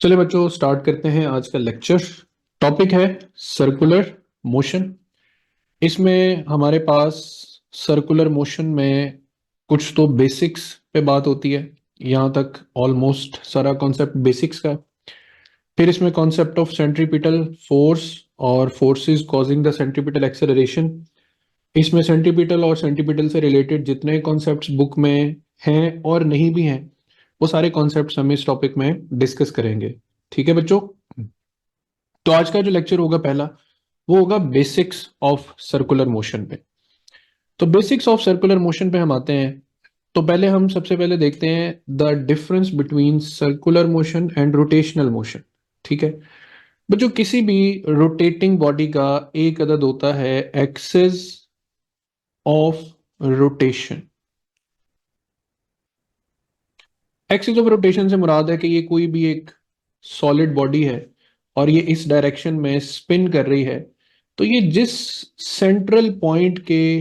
चलिए बच्चों स्टार्ट करते हैं आज का लेक्चर। टॉपिक है सर्कुलर मोशन। इसमें हमारे पास सर्कुलर मोशन में कुछ तो बेसिक्स पे बात होती है। यहाँ तक ऑलमोस्ट सारा कॉन्सेप्ट बेसिक्स का है। फिर इसमें कॉन्सेप्ट ऑफ सेंट्रीपिटल फोर्स और forces causing the centripetal acceleration. इसमें सेंट्रीपिटल और सेंट्रीपिटल से रिलेटेड जितने कॉन्सेप्ट्स बुक में हैं और नहीं भी हैं वो सारे कॉन्सेप्ट्स हम इस टॉपिक में डिस्कस करेंगे। ठीक है बच्चों। तो आज का जो लेक्चर होगा पहला वो होगा बेसिक्स ऑफ सर्कुलर मोशन पे। तो बेसिक्स ऑफ सर्कुलर मोशन पे हम आते हैं। तो पहले हम सबसे पहले देखते हैं the difference between circular motion and rotational motion. ठीक है बच्चों, किसी भी रोटेटिंग बॉडी का एक अदद होता है axis of rotation. Axis of rotation से मुराद है कि ये कोई भी एक सॉलिड बॉडी है और ये इस डायरेक्शन में स्पिन कर रही है। तो ये जिस सेंट्रल पॉइंट के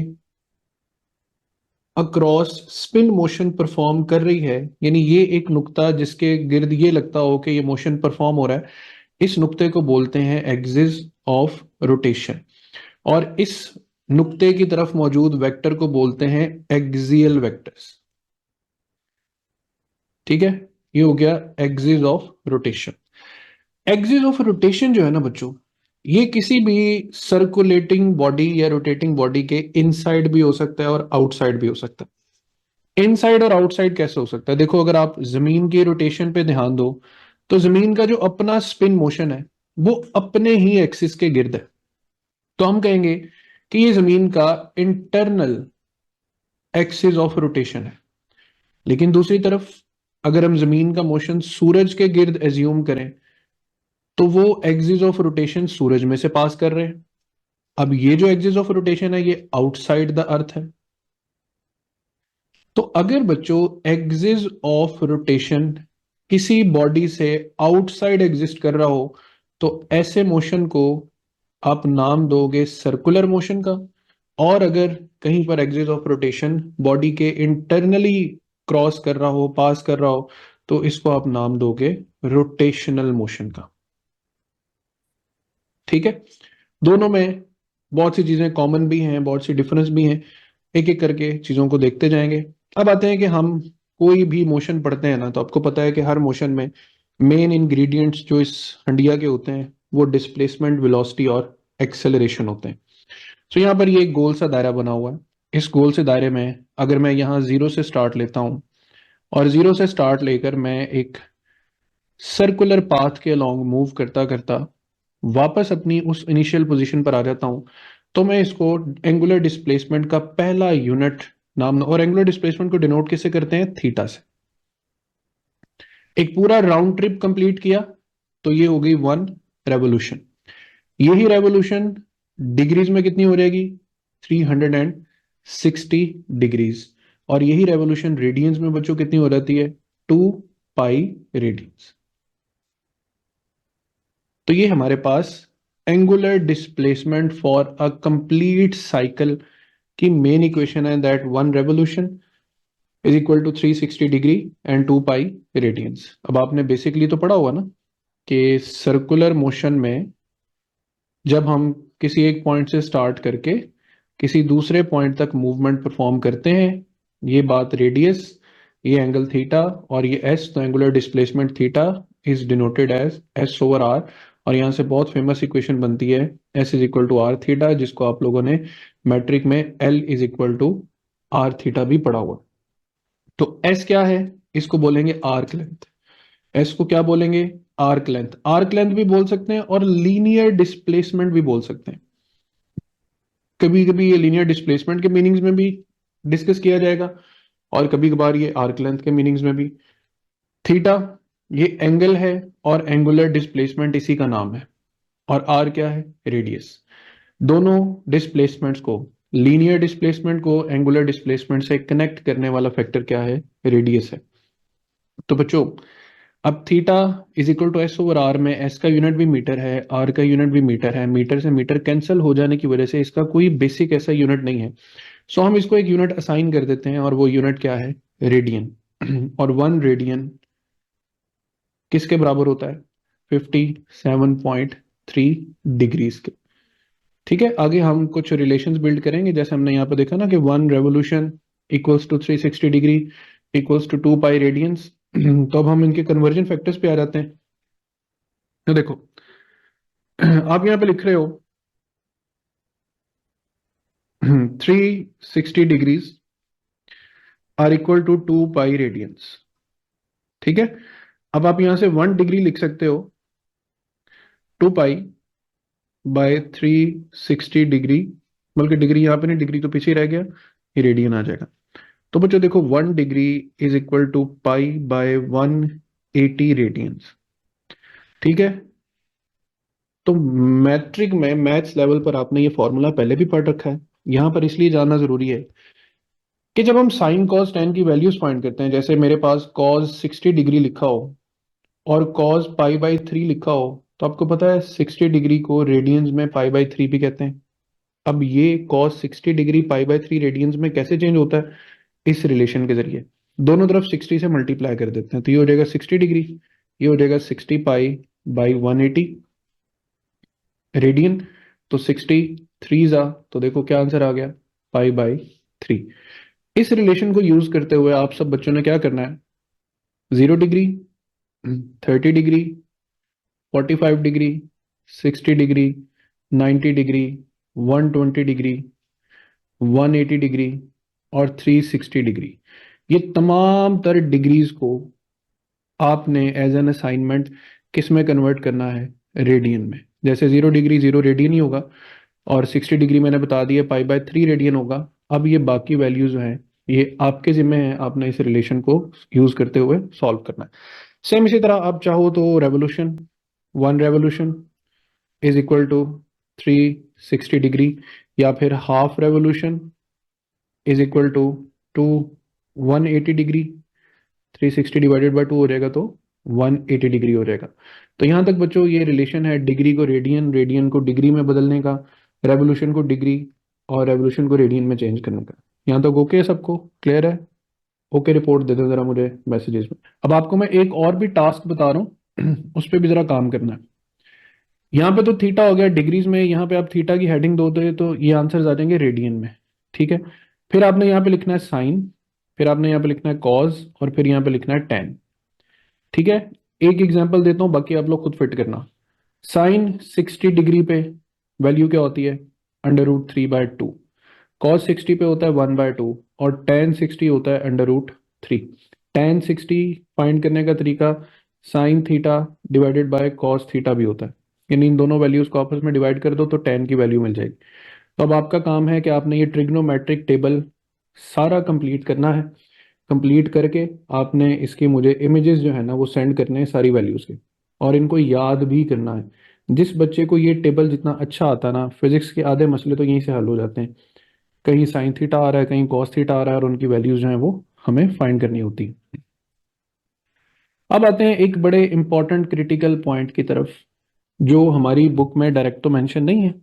अक्रॉस स्पिन मोशन परफॉर्म कर रही है, यानी ये एक नुक्ता जिसके गिर्द ये लगता हो कि ये मोशन परफॉर्म हो रहा है, इस नुक्ते को बोलते हैं एक्सिस ऑफ रोटेशन। और इस नुक्ते की तरफ मौजूद वेक्टर को बोलते हैं एक्सियल वेक्टर्स। ठीक है, ये हो गया axis of rotation. Axis of rotation जो है ना बच्चों, ये किसी भी सर्कुलेटिंग बॉडी या रोटेटिंग बॉडी के इनसाइड भी हो सकता है और आउटसाइड भी हो सकता है। इनसाइड और आउटसाइड कैसे हो सकता है? देखो, अगर आप जमीन की रोटेशन पे ध्यान दो तो जमीन का जो अपना स्पिन मोशन है वो अपने ही एक्सिस के गिर्द है। तो हम कहेंगे कि ये जमीन का इंटरनल एक्सिस ऑफ रोटेशन है। लेकिन दूसरी तरफ अगर हम जमीन का मोशन सूरज के गिर्द एज्यूम करें तो वो एक्सिस ऑफ रोटेशन सूरज में से पास कर रहे हैं। अब ये जो एक्सिस ऑफ रोटेशन है ये आउटसाइड द अर्थ है। तो अगर बच्चों एक्सिस ऑफ रोटेशन किसी बॉडी से आउटसाइड एग्जिस्ट कर रहा हो तो ऐसे मोशन को आप नाम दोगे सर्कुलर मोशन का। और अगर कहीं पर एक्सिस ऑफ रोटेशन बॉडी के इंटरनली क्रॉस कर रहा हो, पास कर रहा हो, तो इसको आप नाम दोगे रोटेशनल मोशन का। ठीक है, दोनों में बहुत सी चीजें कॉमन भी हैं, बहुत सी डिफरेंस भी हैं। एक एक करके चीजों को देखते जाएंगे। अब आते हैं कि हम कोई भी मोशन पढ़ते हैं ना, तो आपको पता है कि हर मोशन में मेन इंग्रेडिएंट्स जो इस हंडिया के होते हैं वो डिस्प्लेसमेंट, वेलोसिटी और एक्सेलरेशन होते हैं। तो यहाँ पर ये एक गोल सा दायरा बना हुआ है। इस गोल से दायरे में अगर मैं यहाँ जीरो से स्टार्ट लेता हूँ और जीरो से स्टार्ट लेकर मैं एक सर्कुलर पाथ के अलोंग मूव करता करता वापस अपनी उस इनिशियल पोजीशन पर आ जाता हूं, तो मैं इसको एंगुलर डिस्प्लेसमेंट का पहला यूनिट नाम, और एंगुलर डिस्प्लेसमेंट को डिनोट किससे करते हैं? थीटा से। एक पूरा राउंड ट्रिप कंप्लीट किया तो ये हो गई 1 रेवोल्यूशन। यही रेवोल्यूशन डिग्रीज में कितनी हो जाएगी? 360 डिग्रीज। और यही रेवोल्यूशन रेडियंस में बच्चों कितनी हो जाती है? 2 पाई रेडियंस। तो ये हमारे पास angular displacement for a complete cycle की मेन इक्वेशन है, that 1 revolution is equal to 360 degree and 2 pi radians. अब आपने बेसिकली तो पढ़ा होगा ना कि सर्कुलर मोशन में जब हम किसी एक पॉइंट से स्टार्ट करके किसी दूसरे पॉइंट तक मूवमेंट परफॉर्म करते हैं, ये बात रेडियस, ये एंगल थीटा और ये एस, तो angular displacement theta is denoted as S over R. और यहां से बहुत फेमस इक्वेशन बनती है S is equal to R theta, जिसको आप लोगों ने मैट्रिक में L is equal to R theta भी पढ़ा हुआ। तो एस क्या है? इसको बोलेंगे आर्क लेंथ। एस को क्या बोलेंगे? Arc length. आर्क लेंथ भी बोल सकते हैं और लीनियर डिस्प्लेसमेंट भी बोल सकते हैं। कभी कभी ये लीनियर डिस्प्लेसमेंट के मीनिंग्स में भी डिस्कस किया जाएगा और कभी कभार ये आर्क लेंथ के मीनिंग्स में भी। थीटा ये एंगल है और एंगुलर डिस्प्लेसमेंट इसी का नाम है। और आर क्या है? रेडियस। दोनों डिस्प्लेसमेंट्स को, लीनियर डिस्प्लेसमेंट को एंगुलर डिस्प्लेसमेंट से कनेक्ट करने वाला फैक्टर क्या है? रेडियस है। तो बच्चों अब theta is equal to S over R में एस का यूनिट भी मीटर है, आर का यूनिट भी मीटर है। मीटर से मीटर कैंसिल हो जाने की वजह से इसका कोई बेसिक ऐसा यूनिट नहीं है। सो हम इसको एक यूनिट असाइन कर देते हैं और वो यूनिट क्या है? रेडियन। और 1 रेडियन किसके बराबर होता है? 57.3 डिग्रीज के। ठीक है, आगे हम कुछ रिलेशंस बिल्ड करेंगे, जैसे हमने यहाँ पे देखा ना कि 1 revolution equals to 360 degree equals to 2 pi radians. तो अब हम इनके कन्वर्जन फैक्टर्स पे आ जाते हैं। तो देखो आप यहाँ पे लिख रहे हो 360 degrees are equal to 2 pi radians. ठीक है, अब आप यहां से 1 डिग्री लिख सकते हो 2 पाई बाय 360 डिग्री, बल्कि डिग्री यहाँ पे नहीं, डिग्री तो पीछे ही रह गया, ये रेडियन आ जाएगा। तो बच्चों देखो 1 degree is equal to pi by 180 radians. ठीक है, तो मैट्रिक में मैथ्स लेवल पर आपने ये फॉर्मूला पहले भी पढ़ रखा है, यहां पर इसलिए जानना जरूरी है कि जब हम साइन कॉस टेन की वैल्यूज फाइंड करते हैं, जैसे मेरे पास कॉस 60 डिग्री लिखा हो और कॉस पाई बाई 3 लिखा हो, तो आपको पता है 60 डिग्री को रेडियंस में पाई बाई 3 भी कहते हैं। अब ये cos 60 degree pi by 3 radians में कैसे चेंज होता है? इस रिलेशन के जरिए दोनों तरफ 60 से मल्टीप्लाई कर देते हैं, तो ये हो जाएगा 60 डिग्री, ये हो जाएगा 60 पाई बाई 180 रेडियन। तो 60 थ्री जा, तो देखो क्या आंसर आ गया, पाई बाई 3। इस रिलेशन को यूज करते हुए आप सब बच्चों ने क्या करना है, 0 degree, 30 degree, 45 degree, 60 degree, 90 degree, 120 degree, 180 degree और 360 डिग्री, ये तमाम तर डिग्रीज को आपने एज एन असाइनमेंट किस में कन्वर्ट करना है, रेडियन में। जैसे 0 डिग्री 0 रेडियन ही होगा और 60 डिग्री मैंने बता दिया पाई बाय 3 रेडियन होगा। अब ये बाकी वैल्यूज हैं, ये आपके जिम्मे है, आपने इस रिलेशन को यूज करते हुए सॉल्व करना है। सेम इसी तरह आप चाहो तो revolution, 1 revolution is equal to 360 degree, या फिर half revolution is equal to 180 degree, 360 divided by 2 हो जाएगा तो 180 डिग्री हो जाएगा। तो यहां तक बच्चों ये रिलेशन है डिग्री को रेडियन, रेडियन को डिग्री में बदलने का, रेवोल्यूशन को डिग्री और रेवोल्यूशन को रेडियन में चेंज करने का। यहाँ तक ओके, सबको क्लियर है? ओके रिपोर्ट दे दो जरा मुझे मैसेजेस में। अब आपको मैं एक और भी टास्क बता रहा हूँ उस पर भी जरा काम करना है। यहाँ पे तो थीटा हो गया डिग्रीज में, यहाँ पे आप थीटा की हेडिंग दो तो ये आंसर्स आ जाएंगे रेडियन में। ठीक है, फिर आपने यहाँ पे लिखना है साइन, फिर आपने यहाँ पे लिखना है कॉज और फिर यहाँ पे लिखना है टेन। ठीक है, एक एग्जांपल देता हूँ, बाकी आप लोग खुद फिट करना। साइन 60 डिग्री पे वैल्यू क्या होती है, √3/2। कॉस 60 पे होता है 1/2 और टेन 60 होता है √3। टेन 60 फाइंड करने का तरीका sine theta divided by cos theta भी होता है, यानी इन दोनों वैल्यूज को आपस में डिवाइड कर दो तो टेन की वैल्यू मिल जाएगी। तो अब आपका काम है कि आपने ये ट्रिग्नोमेट्रिक टेबल सारा कंप्लीट करना है। कंप्लीट करके आपने इसके मुझे इमेजेस जो है ना वो सेंड करने हैं सारी वैल्यूज के, और इनको याद भी करना है। जिस बच्चे को ये टेबल जितना अच्छा आता ना, फिजिक्स के आधे मसले तो यहीं से हल हो जाते हैं। कहीं साइन थीटा आ रहा है, कहीं कॉस थीटा आ रहा है, और उनकी वैल्यूज जो है वो हमें फाइंड करनी होती है। अब आते हैं एक बड़े इंपॉर्टेंट क्रिटिकल पॉइंट की तरफ, जो हमारी बुक में डायरेक्ट तो मेंशन नहीं है,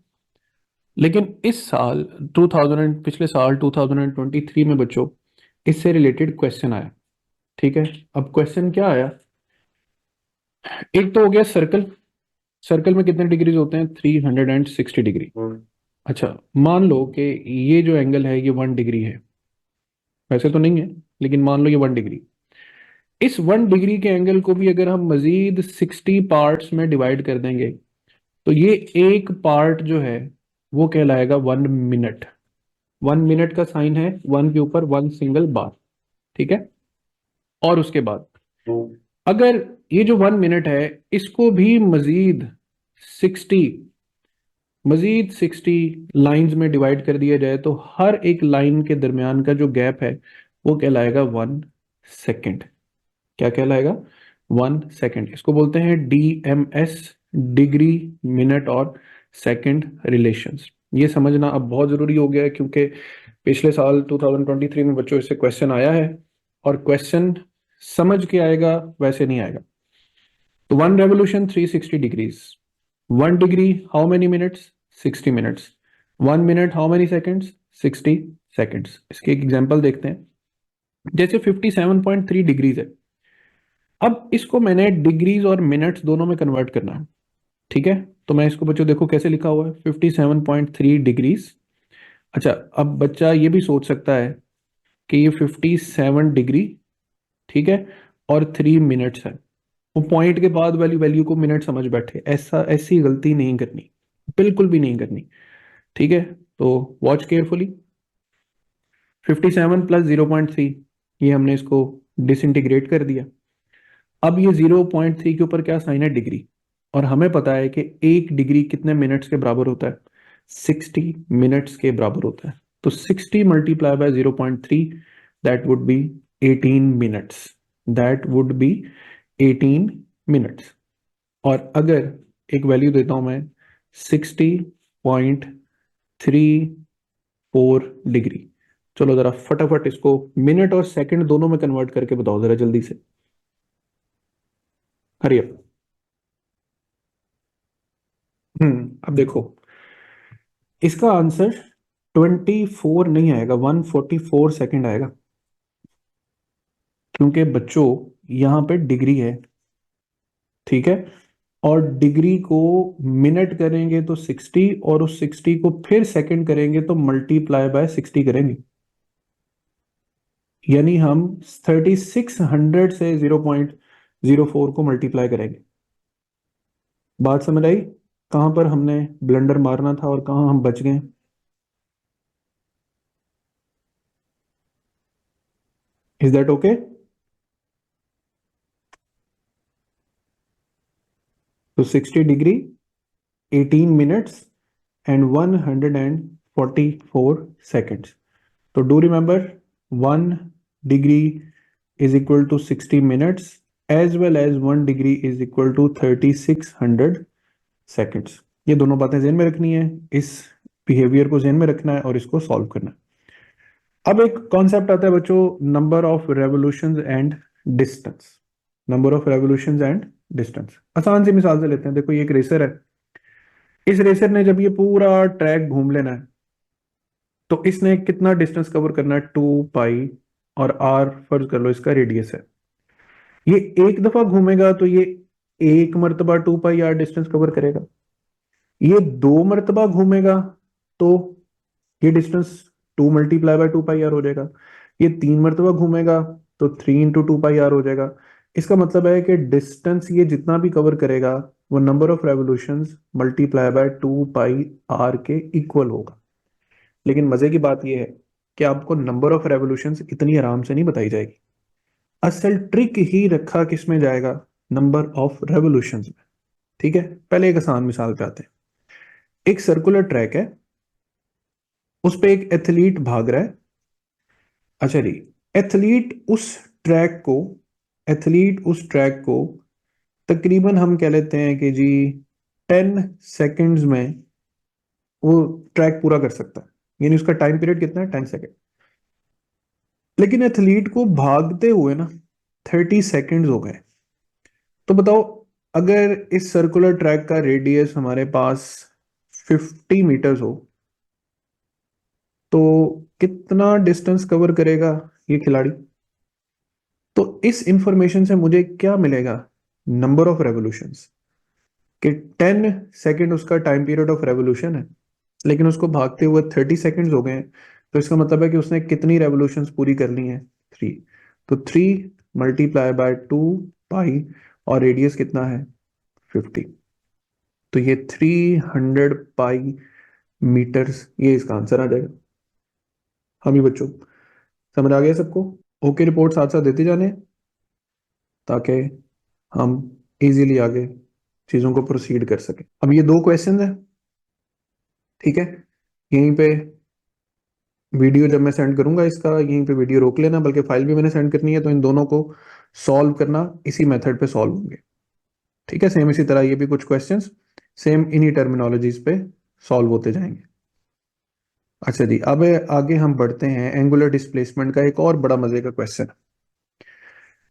लेकिन इस साल पिछले साल 2023 में बच्चों इससे रिलेटेड क्वेश्चन आया। ठीक है, अब क्वेश्चन क्या आया, एक तो हो गया सर्कल, सर्कल में कितने डिग्रीज होते हैं, 360 डिग्री। अच्छा, मान लो कि ये जो एंगल है ये 1 डिग्री है, वैसे तो नहीं है लेकिन मान लो ये 1 डिग्री। इस 1 डिग्री के एंगल को भी अगर हम मजीद 60 पार्ट्स में डिवाइड कर देंगे तो ये एक पार्ट जो है वो कहलाएगा 1 मिनट। 1 मिनट का साइन है 1 के ऊपर 1 सिंगल बार। ठीक है, और उसके बाद अगर ये जो 1 मिनट है इसको भी सिक्सटी मजीद 60 लाइंस में डिवाइड कर दिया जाए तो हर एक लाइन के दरमियान का जो गैप है वो कहलाएगा 1 सेकेंड। क्या कहलाएगा, 1 सेकेंड। इसको बोलते हैं DMS, डिग्री मिनट और सेकेंड रिलेशंस। ये समझना अब बहुत जरूरी हो गया है, क्योंकि पिछले साल 2023 में बच्चों इससे क्वेश्चन आया है, और क्वेश्चन समझ के आएगा, वैसे नहीं आएगा। तो 1 revolution 360 degrees, 1 degree how many minutes, 60 minutes, 1 minute how many seconds, 60 seconds. इसके एक एग्जांपल देखते हैं। जैसे 57.3 डिग्रीज है, अब इसको मैंने डिग्रीज और मिनट्स दोनों में कन्वर्ट करना है, ठीक है। तो मैं इसको बच्चों देखो कैसे लिखा हुआ है, 57.3 डिग्रीज। अच्छा, अब बच्चा ये भी सोच सकता है कि ये 57 डिग्री, ठीक है, और 3 मिनट्स है। वो पॉइंट के बाद वाली वैल्यू को मिनट समझ बैठे, ऐसा ऐसी गलती नहीं करनी, बिल्कुल भी नहीं करनी, ठीक है। तो वॉच केयरफुली, 57 + 0.3, ये हमने इसको डिसइंटीग्रेट कर दिया। अब ये 0.3 के ऊपर क्या साइन है, डिग्री, और हमें पता है कि 1 डिग्री कितने मिनट्स के बराबर होता है, 60 मिनट्स के बराबर होता है। तो 60 multiply bye 0.3, that would be 18 minutes, that would be 18 minutes. और अगर एक वैल्यू देता हूं मैं 60.34 डिग्री, चलो जरा फटाफट इसको मिनट और सेकंड दोनों में कन्वर्ट करके बताओ जरा जल्दी से, हरी अप। अब देखो, इसका आंसर 24 नहीं आएगा, 144 सेकेंड आएगा, क्योंकि बच्चों यहां पे डिग्री है, ठीक है, और डिग्री को मिनट करेंगे तो 60, और उस 60 को फिर सेकंड करेंगे तो मल्टीप्लाई बाय 60 करेंगे, यानी हम 3600 से 0.04 को मल्टीप्लाई करेंगे। बात समझ आई, कहां पर हमने ब्लंडर मारना था और कहां हम बच गए? Is that okay? तो 60 डिग्री, 18 मिनट्स एंड 144 सेकेंड्स। तो do remember, 1 degree is equal to 60 minutes, as well as 1 degree is equal to 3600 seconds. ये दोनों बातें ध्यान में रखनी है, इस बिहेवियर को ध्यान में रखना है और इसको सॉल्व करना है। अब एक कॉन्सेप्ट आता है बच्चों, number of revolutions and distance. Number of revolutions and distance, आसान सी मिसाल से लेते हैं। देखो ये एक रेसर है, इस रेसर ने जब ये पूरा ट्रैक घूम लेना है, तो इसने कितना डिस्टेंस कवर करना है, 2 पाई, और आर फर्ज कर लो इसका रेडियस है। ये एक दफा घूमेगा तो ये एक मर्तबा 2 पाई आर डिस्टेंस कवर करेगा। ये 2 मर्तबा घूमेगा तो ये डिस्टेंस 2 × 2 पाई आर हो जाएगा। ये 3 मर्तबा घूमेगा तो 3 × 2 पाई आर हो जाएगा। इसका मतलब है कि डिस्टेंस ये जितना भी कवर करेगा वो number of revolutions multiply by 2 pi R के इक्वल होगा। लेकिन मजे की बात यह है कि आपको नंबर ऑफ रेवोल्यूशंस इतनी आराम से नहीं बताई जाएगी। असल ट्रिक ही रखा किस में जाएगा, नंबर ऑफ रेवोल्यूशंस में, ठीक है। पहले एक आसान मिसाल पे आते हैं। एक सर्कुलर ट्रैक है, उस पे एक एथलीट भाग रहा है। अच्छा जी, एथलीट उस ट्रैक को एथलीट उस ट्रैक को तकरीबन हम कह लेते हैं कि जी 10 सेकेंड्स में वो ट्रैक पूरा कर सकता है, यानी उसका टाइम पीरियड कितना है, 10 सेकेंड। लेकिन एथलीट को भागते हुए ना 30 सेकेंड्स हो गए। तो बताओ, अगर इस सर्कुलर ट्रैक का रेडियस हमारे पास 50 मीटर्स हो, तो कितना डिस्टेंस कवर करेगा ये खिलाड़ी? तो इस इंफॉर्मेशन से मुझे क्या मिलेगा, नंबर ऑफ रेवोल्यूशंस, कि 10 सेकेंड उसका टाइम पीरियड ऑफ रेवोल्यूशन है, लेकिन उसको भागते हुए 30 सेकेंड्स हो गए हैं। तो इसका मतलब है कि उसने कितनी रेवोल्यूशंस पूरी करनी है, 3। तो 3 × 2 पाई, और रेडियस कितना है, 50। तो ये 300 पाई मीटर्स, ये इसका आंसर आ जाएगा। हम ही बच्चों, समझ आ गया सबको? ओके, रिपोर्ट साथ साथ देते जाने, ताकि हम इजीली आगे चीजों को प्रोसीड कर सकें। अब ये 2 क्वेश्चन है, ठीक है। यहीं पे वीडियो जब मैं सेंड करूंगा इसका, यहीं पे वीडियो रोक लेना, बल्कि फाइल भी मैंने सेंड करनी है, तो इन दोनों को सॉल्व करना इसी मेथड पे सॉल्व होंगे, ठीक है। सेम इसी तरह ये भी कुछ क्वेश्चंस सेम इन्हीं टर्मिनोलॉजीज पे सॉल्व होते जाएंगे। अच्छा जी, अब आगे हम बढ़ते हैं। एंगुलर डिस्प्लेसमेंट का एक और बड़ा मजे का क्वेश्चन।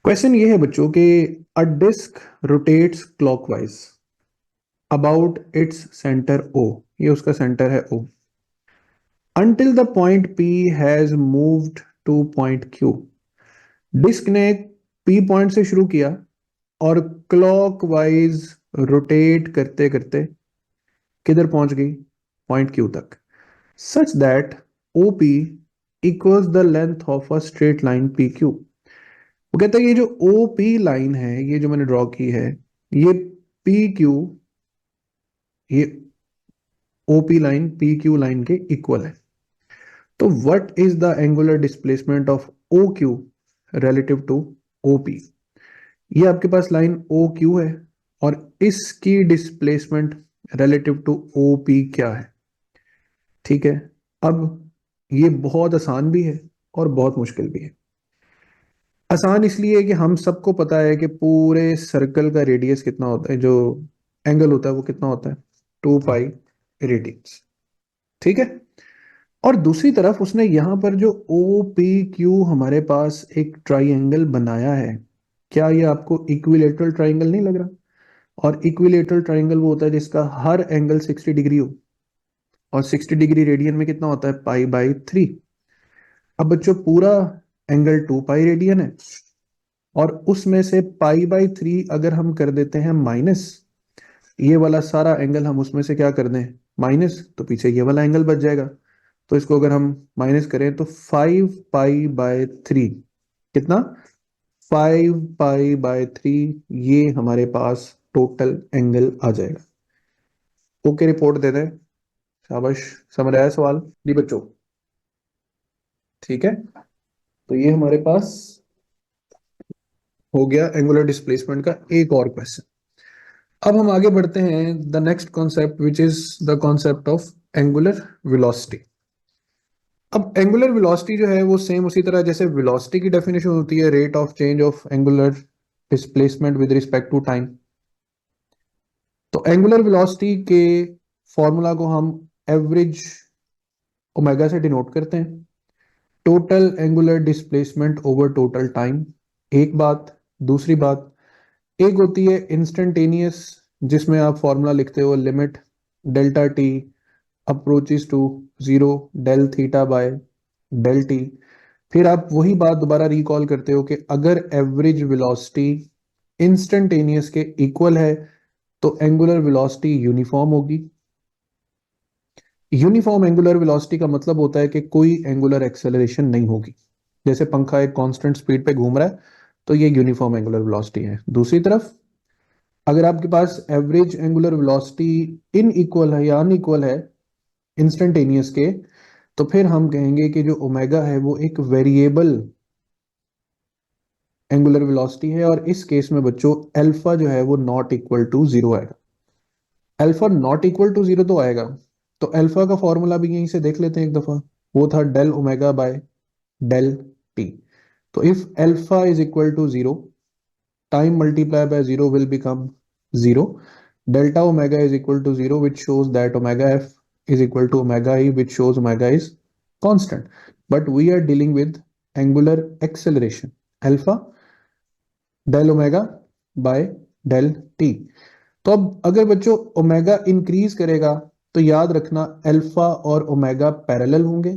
क्वेश्चन ये है बच्चों कि a disc rotates clockwise about its centre O, ये उसका सेंटर है O, until the point P has moved to point Q। डिस्क ने P पॉइंट से शुरू किया और क्लॉकवाइज रोटेट करते करते किधर पहुंच गई, पॉइंट क्यू तक, such that OP equals the length of a straight line PQ। वो कहता है ये जो OP लाइन है, ये जो मैंने ड्रॉ की है, ये PQ, ये OP लाइन PQ लाइन के इक्वल है। तो what is the angular displacement of OQ relative to OP? ये आपके पास लाइन OQ है और इसकी डिस्प्लेसमेंट रिलेटिव टू OP क्या है? ठीक है। अब ये बहुत आसान भी है और बहुत मुश्किल भी है। आसान इसलिए कि हम सबको पता है कि पूरे सर्कल का रेडियस कितना होता है, जो एंगल होता है वो कितना होता है, 2 पाई रेडियंस। ठीक है। और दूसरी तरफ उसने यहां पर जो OPQ हमारे पास एक ट्राइंगल बनाया है, क्या ये आपको इक्विलेटरल ट्राइंगल नहीं लग रहा? और इक्विलेटरल ट्राइंगल वो होता है जिसका हर एंगल 60 डिग्री हो, और 60 डिग्री रेडियन में कितना होता है, पाई/3। अब बच्चों पूरा एंगल 2 पाई रेडियन है, और उसमें से पाई/3 अगर हम कर देते हैं माइनस, ये वाला सारा एंगल हम उसमें से क्या कर दें, माइनस, तो पीछे ये वाला एंगल बच जाएगा। तो इसको अगर हम माइनस करें तो 5 पाई/3 कितना, 5 पाई/3, ये हमारे पास टोटल एंगल आ जाएगा। ओके, रिपोर्ट दे दें। शाबाश, समझ आया सवाल जी बच्चों? ठीक है। तो ये हमारे पास हो गया एंगुलर डिस्प्लेसमेंट का एक और क्वेश्चन। अब हम आगे बढ़ते हैं the next concept which is the concept of angular velocity. अब एंगुलर वेलोसिटी जो है वो सेम उसी तरह जैसे वेलोसिटी की डेफिनेशन होती है, rate of change of angular displacement with respect to time. तो एंगुलर वेलोसिटी के फॉर्मूला को हम एवरेज ओमेगा से डिनोट करते हैं, total angular displacement over total time, एक बात। दूसरी बात, एक होती है इंस्टेंटेनियस, जिसमें आप फॉर्मूला लिखते हो limit delta T approaches to zero del theta by del T. फिर आप वही बात दोबारा रिकॉल करते हो कि अगर एवरेज वेलोसिटी इंस्टेंटेनियस के इक्वल है तो एंगुलर वेलोसिटी यूनिफॉर्म होगी। यूनिफॉर्म एंगुलर वेलोसिटी का मतलब होता है कि कोई एंगुलर एक्सेलरेशन नहीं होगी। जैसे पंखा एक कांस्टेंट स्पीड पे घूम रहा है तो ये यूनिफॉर्म एंगुलर वेलोसिटी है। दूसरी तरफ अगर आपके पास average angular velocity in equal है या अनइक्वल है इंस्टेंटेनियस के, तो फिर हम कहेंगे कि जो ओमेगा है वो एक वेरिएबल एंगुलर वेलोसिटी है, और इस केस में बच्चों अल्फा जो है वो नॉट इक्वल टू जीरो आएगा। Alpha not equal to zero तो आएगा, तो अल्फा का फॉर्मूला भी यहीं से देख लेते हैं एक दफा। वो था del omega by del T. तो if alpha is equal to zero, time multiplied by 0 will become 0. Delta omega is equal to 0, which shows that omega f is equal to omega e, which shows omega is constant. But we are dealing with angular acceleration, alpha del omega by del t. तो अब अगर बच्चों omega increase करेगा तो याद रखना alpha और omega parallel होंगे,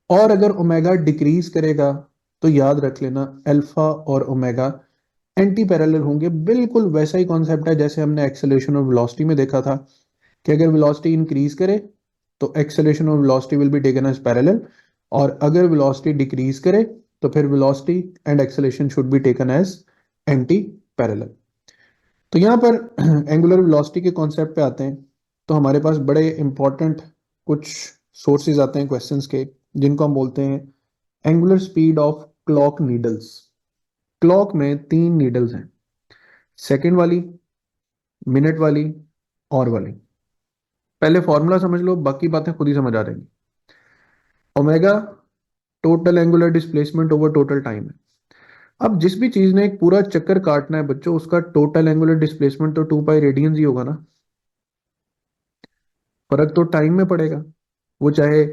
और अगर ओमेगा डिक्रीज करेगा तो याद रख लेना अल्फा और ओमेगा एंटी पैरेलल होंगे। बिल्कुल वैसा ही कॉन्सेप्ट है जैसे हमने एक्सेलरेशन और वेलोसिटी में देखा था कि अगर वेलोसिटी इंक्रीज करे तो एक्सेलरेशन और velocity will be taken as parallel, और अगर वेलोसिटी डिक्रीज करे तो फिर velocity and acceleration should be taken as anti parallel. तो यहाँ पर एंगुलर वेलोसिटी के कॉन्सेप्ट पे आते हैं, तो हमारे पास बड़े इंपॉर्टेंट कुछ सोर्सेज आते हैं क्वेश्चंस के, जिनको हम बोलते हैं angular speed of clock needles. Clock में 3 नीडल्स हैं, सेकेंड वाली, मिनट वाली, और वाली। पहले फॉर्मूला समझ लो, बाकी बातें खुद ही समझ आ जाएंगी। Omega total angular displacement over total time है। अब जिस भी चीज ने एक पूरा चक्कर काटना है बच्चों, उसका टोटल एंगुलर डिस्प्लेसमेंट तो 2 पाई रेडियंस ही होगा ना। फर्क तो टाइम में पड़ेगा, वो चाहे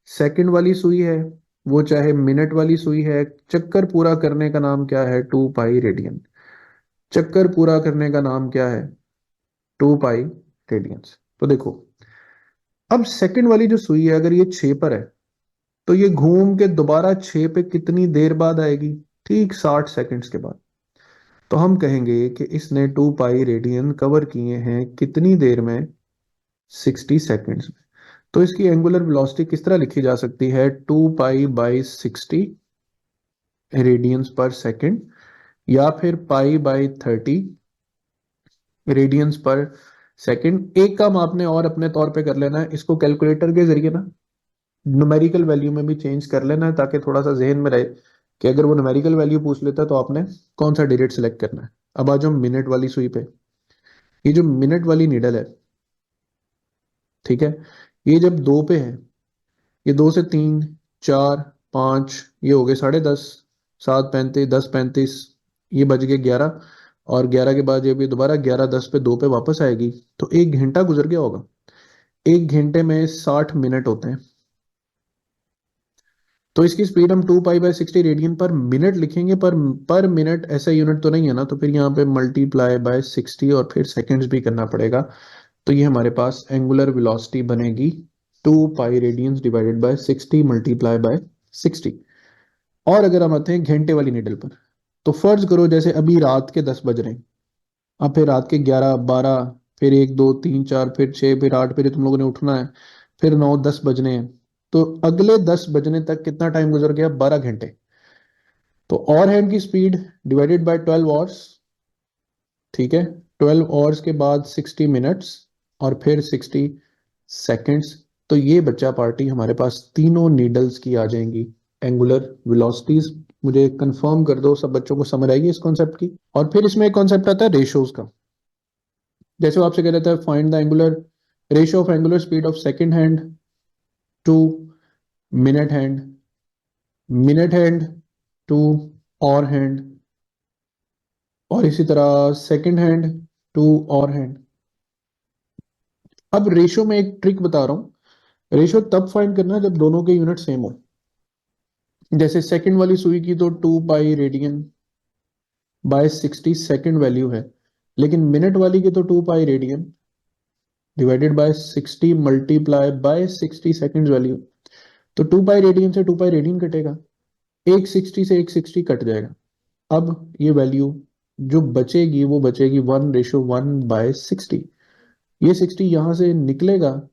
सेकंड वाली सुई है, वो चाहे मिनट वाली सुई है, चक्कर पूरा करने का नाम क्या है, 2 पाई रेडियन। चक्कर पूरा करने का नाम क्या है, 2 पाई रेडियंस। तो देखो, अब सेकंड वाली जो सुई है अगर ये 6 पर है तो ये घूम के दोबारा 6 पे कितनी देर बाद आएगी, ठीक 60 सेकंड्स के बाद। तो हम कहेंगे कि इसने 2 पाई रेडियन कवर किए हैं कितनी देर में, 60 सेकेंड्स में। तो इसकी एंगुलर वेलोसिटी किस तरह लिखी जा सकती है, 2 pi by 60 radians per second, या फिर पाई/30 रेडियंस पर सेकेंड। एक काम आपने और अपने तौर पे कर लेना है, इसको कैलकुलेटर के जरिए ना न्यूमेरिकल वैल्यू में भी चेंज कर लेना है, ताकि थोड़ा सा जहन में रहे कि अगर वो न्यूमेरिकल वैल्यू पूछ लेता है तो आपने कौन सा डिजिट सेलेक्ट करना है। अब आ जाओ मिनट वाली सुई पे। ये जो मिनट वाली नीडल है, ठीक है, ये जब दो पे है, ये 2 से 3, 4, 5, ये हो गए 10:30, 7:35, 10:35, ये बज गए 11, और 11 के बाद जब ये दोबारा 11:10 पे दो पे वापस आएगी, तो 1 घंटा गुजर गया होगा। 1 घंटे में 60 मिनट होते हैं। तो इसकी स्पीड हम 2 पाई बाई 60 रेडियन पर मिनट लिखेंगे, पर मिनट ऐसा यूनिट तो नहीं है ना, तो फिर यहाँ पे मल्टीप्लाई बाय 60 और फिर सेकेंड्स भी करना पड़ेगा। तो ये हमारे पास एंगुलर वेलोसिटी बनेगी 2 pi radiance divided by 60 multiply by 60। और अगर हम आते हैं घंटे वाली निडल पर, तो फर्ज करो जैसे अभी रात के 10 बज रहे हैं, अब फिर रात के 11, 12, फिर 1, 2, 3, 4, फिर 6, फिर 8, फिर तुम लोगों ने उठना है, फिर 9, 10 बजने हैं। तो अगले 10 बजने तक कितना टाइम गुजर गया, 12 घंटे। तो और हैंड की स्पीड डिवाइडेड बाय 12 आवर्स, ठीक है, 12 आवर्स के बाद 60 मिनट्स, और फिर 60 सेकेंड्स। तो ये बच्चा पार्टी हमारे पास तीनों नीडल्स की आ जाएंगी एंगुलर वेलोसिटीज। मुझे कंफर्म कर दो सब बच्चों को समझ आएगी इस कॉन्सेप्ट की। और फिर इसमें एक कॉन्सेप्ट आता है रेशोज का। जैसे वो आपसे कह देता है find the angular ratio of angular speed of second hand to minute hand, minute hand to hour hand, और इसी तरह second hand to hour hand. अब रेशियो में एक ट्रिक बता रहा हूं। रेशियो तब फाइंड करना है जब दोनों के यूनिट सेम हो। जैसे सेकंड वाली सुई की तो 2 pi radian by 60 second value है, लेकिन मिनट वाली की तो 2 pi radian divided by 60 multiply by 60 second value. तो 2 पाई रेडियन से 2 पाई रेडियन कटेगा, एक 60 से एक 60 कट जाएगा। अब ये वैल्यू जो बचेगी वो बचेगी 1:1/60। ये 60 यहां से निकलेगा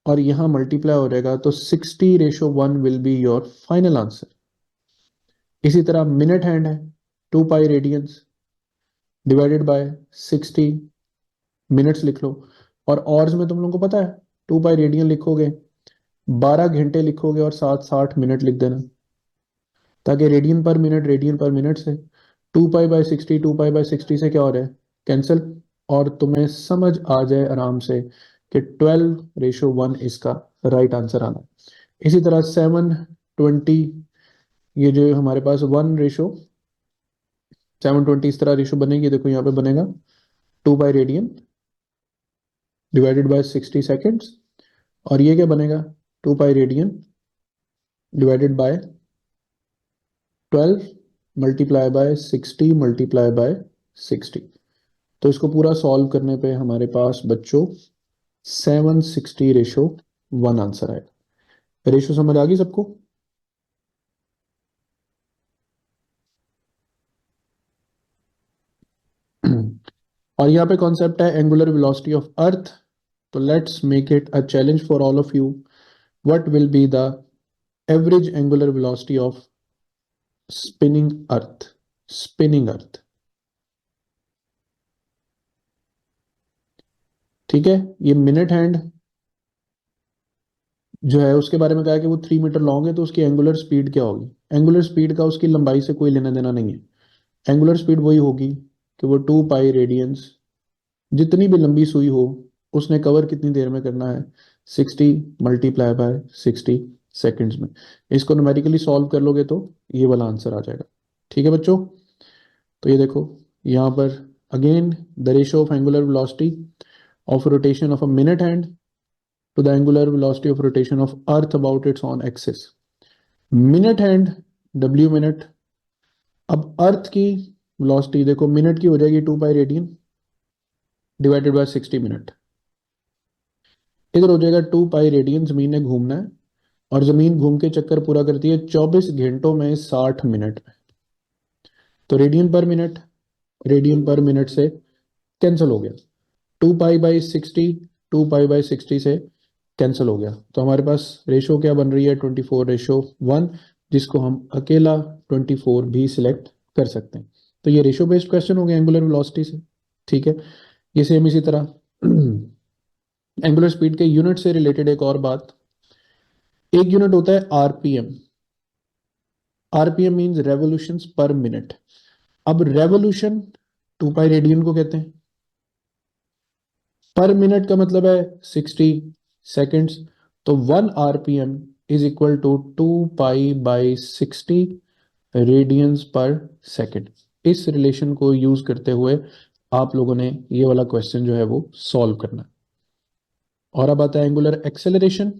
और यहां मल्टीप्लाई हो जाएगा, तो 60:1 will be your final answer. इसी तरह मिनट हैंड है, 2 pi radiance divided by 60 minutes लिख लो। और ऑर्स में तुम लोगों को पता है 2 पाई रेडियन लिखोगे, 12 घंटे लिखोगे और साथ 60 मिनट लिख देना, ताकि रेडियन पर मिनट से 2 पाई बाई 60, 2 पाई बाई 60 से क्या हो रहा है, कैंसिल। और तुम्हें समझ आ जाए आराम से कि 12:1 इसका राइट आंसर आना है। इसी तरह 7:20, ये जो हमारे पास 1:7:20 इस तरह रेशो बनेगी। देखो यहाँ पे बनेगा 2 pi radian divided by 60 seconds, और ये क्या बनेगा, 2 pi radian divided bye 12 multiply by 60 multiply by 60। तो इसको पूरा सॉल्व करने पे हमारे पास बच्चों 7:60:1 आंसर आएगा। रेशो समझ आ गई सबको। और यहाँ पे कॉन्सेप्ट है एंगुलर वेलोसिटी ऑफ अर्थ। तो let's make it a challenge for all of you. What will be the average angular velocity of spinning earth, spinning earth. ठीक है, ये मिनट हैंड जो है उसके बारे में कहा कि वो 3 मीटर लॉन्ग है, तो उसकी एंगुलर स्पीड क्या होगी। एंगुलर स्पीड का उसकी लंबाई से कोई लेना देना नहीं है। एंगुलर स्पीड वही होगी कि वो 2 पाई रेडियंस, जितनी भी लंबी सुई हो उसने कवर कितनी देर में करना है, 60 मल्टीप्लाई बाय 60 सेकेंड्स में। इसको न्यूमेरिकली सॉल्व कर लोगे तो ये वाला आंसर आ जाएगा। ठीक है बच्चों, तो ये देखो यहाँ पर again the ratio of angular velocity of rotation of a minute hand to the angular velocity of rotation of earth about its own axis. Minute hand W minute. अब अर्थ की वेलोसिटी देखो मिनट की हो जाएगी 2 pi radian divided by 60 minute. इधर हो जाएगा 2 pi radian, जमीन ने घूमना है, और जमीन घूम के चक्कर पूरा करती है 24 घंटों में 60 मिनट में। तो रेडियन पर मिनट रेडियन पर मिनट से कैंसिल हो गया, 2 पाई बाई 60 2 पाई बाई 60 से कैंसिल हो गया। तो हमारे पास रेशो क्या बन रही है, 24:1, जिसको हम अकेला 24 भी सिलेक्ट कर सकते हैं। तो ये रेशो बेस्ड क्वेश्चन हो गया एंगुलर वेलोसिटी से। ठीक है, ये सेम इसी तरह एंगुलर स्पीड के यूनिट से रिलेटेड एक और बात, एक यूनिट होता है आरपीएम। आरपीएम मींस रेवोल्यूशंस पर मिनट। अब रेवोल्यूशन 2 पाई रेडियन को कहते हैं, पर मिनट का मतलब है 60 सेकेंड्स। तो 1 RPM is equal to 2 pi by 60 radians per second. इस रिलेशन को यूज करते हुए आप लोगों ने ये वाला क्वेश्चन जो है वो सॉल्व करना है। और अब आता है एंगुलर एक्सेलरेशन।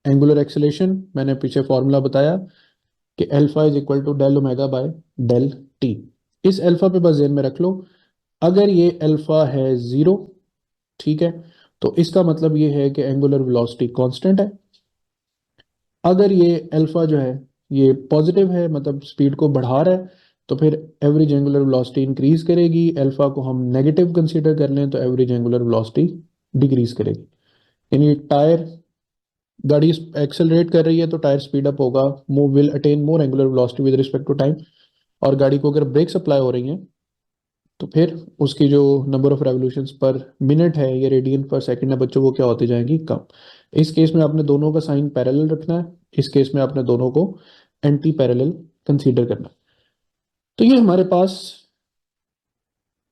एंगुलर एक्सेलरेशन मैंने पीछे फॉर्मूला बताया कि alpha is equal to del omega by del T. इस अल्फा पे बस ध्यान में रख लो, अगर ये अल्फा है 0, ठीक है, तो इसका मतलब ये है कि एंगुलर वेलोसिटी कांस्टेंट है। अगर ये अल्फा जो है ये पॉजिटिव है, मतलब स्पीड को बढ़ा रहा है, तो फिर एवरेज एंगुलर वेलोसिटी इंक्रीज करेगी। अल्फा को हम नेगेटिव कंसीडर कर लें तो एवरेज एंगुलर वेलोसिटी डिक्रीज करेगी। यानी टायर, गाड़ी एक्सेलरेट कर रही है तो टायर स्पीड अप होगा, move will attain more angular velocity with respect to time. और गाड़ी को अगर ब्रेक सप्लाई हो रही है तो फिर उसकी जो नंबर ऑफ रेवोल्यूशंस पर मिनट है, ये रेडियन पर सेकंड है बच्चों, वो क्या होती जाएंगी, कम। इस केस में आपने दोनों का साइन पैरेलल रखना है, इस केस में आपने दोनों को एंटी पैरेलल कंसीडर करना है। तो ये हमारे पास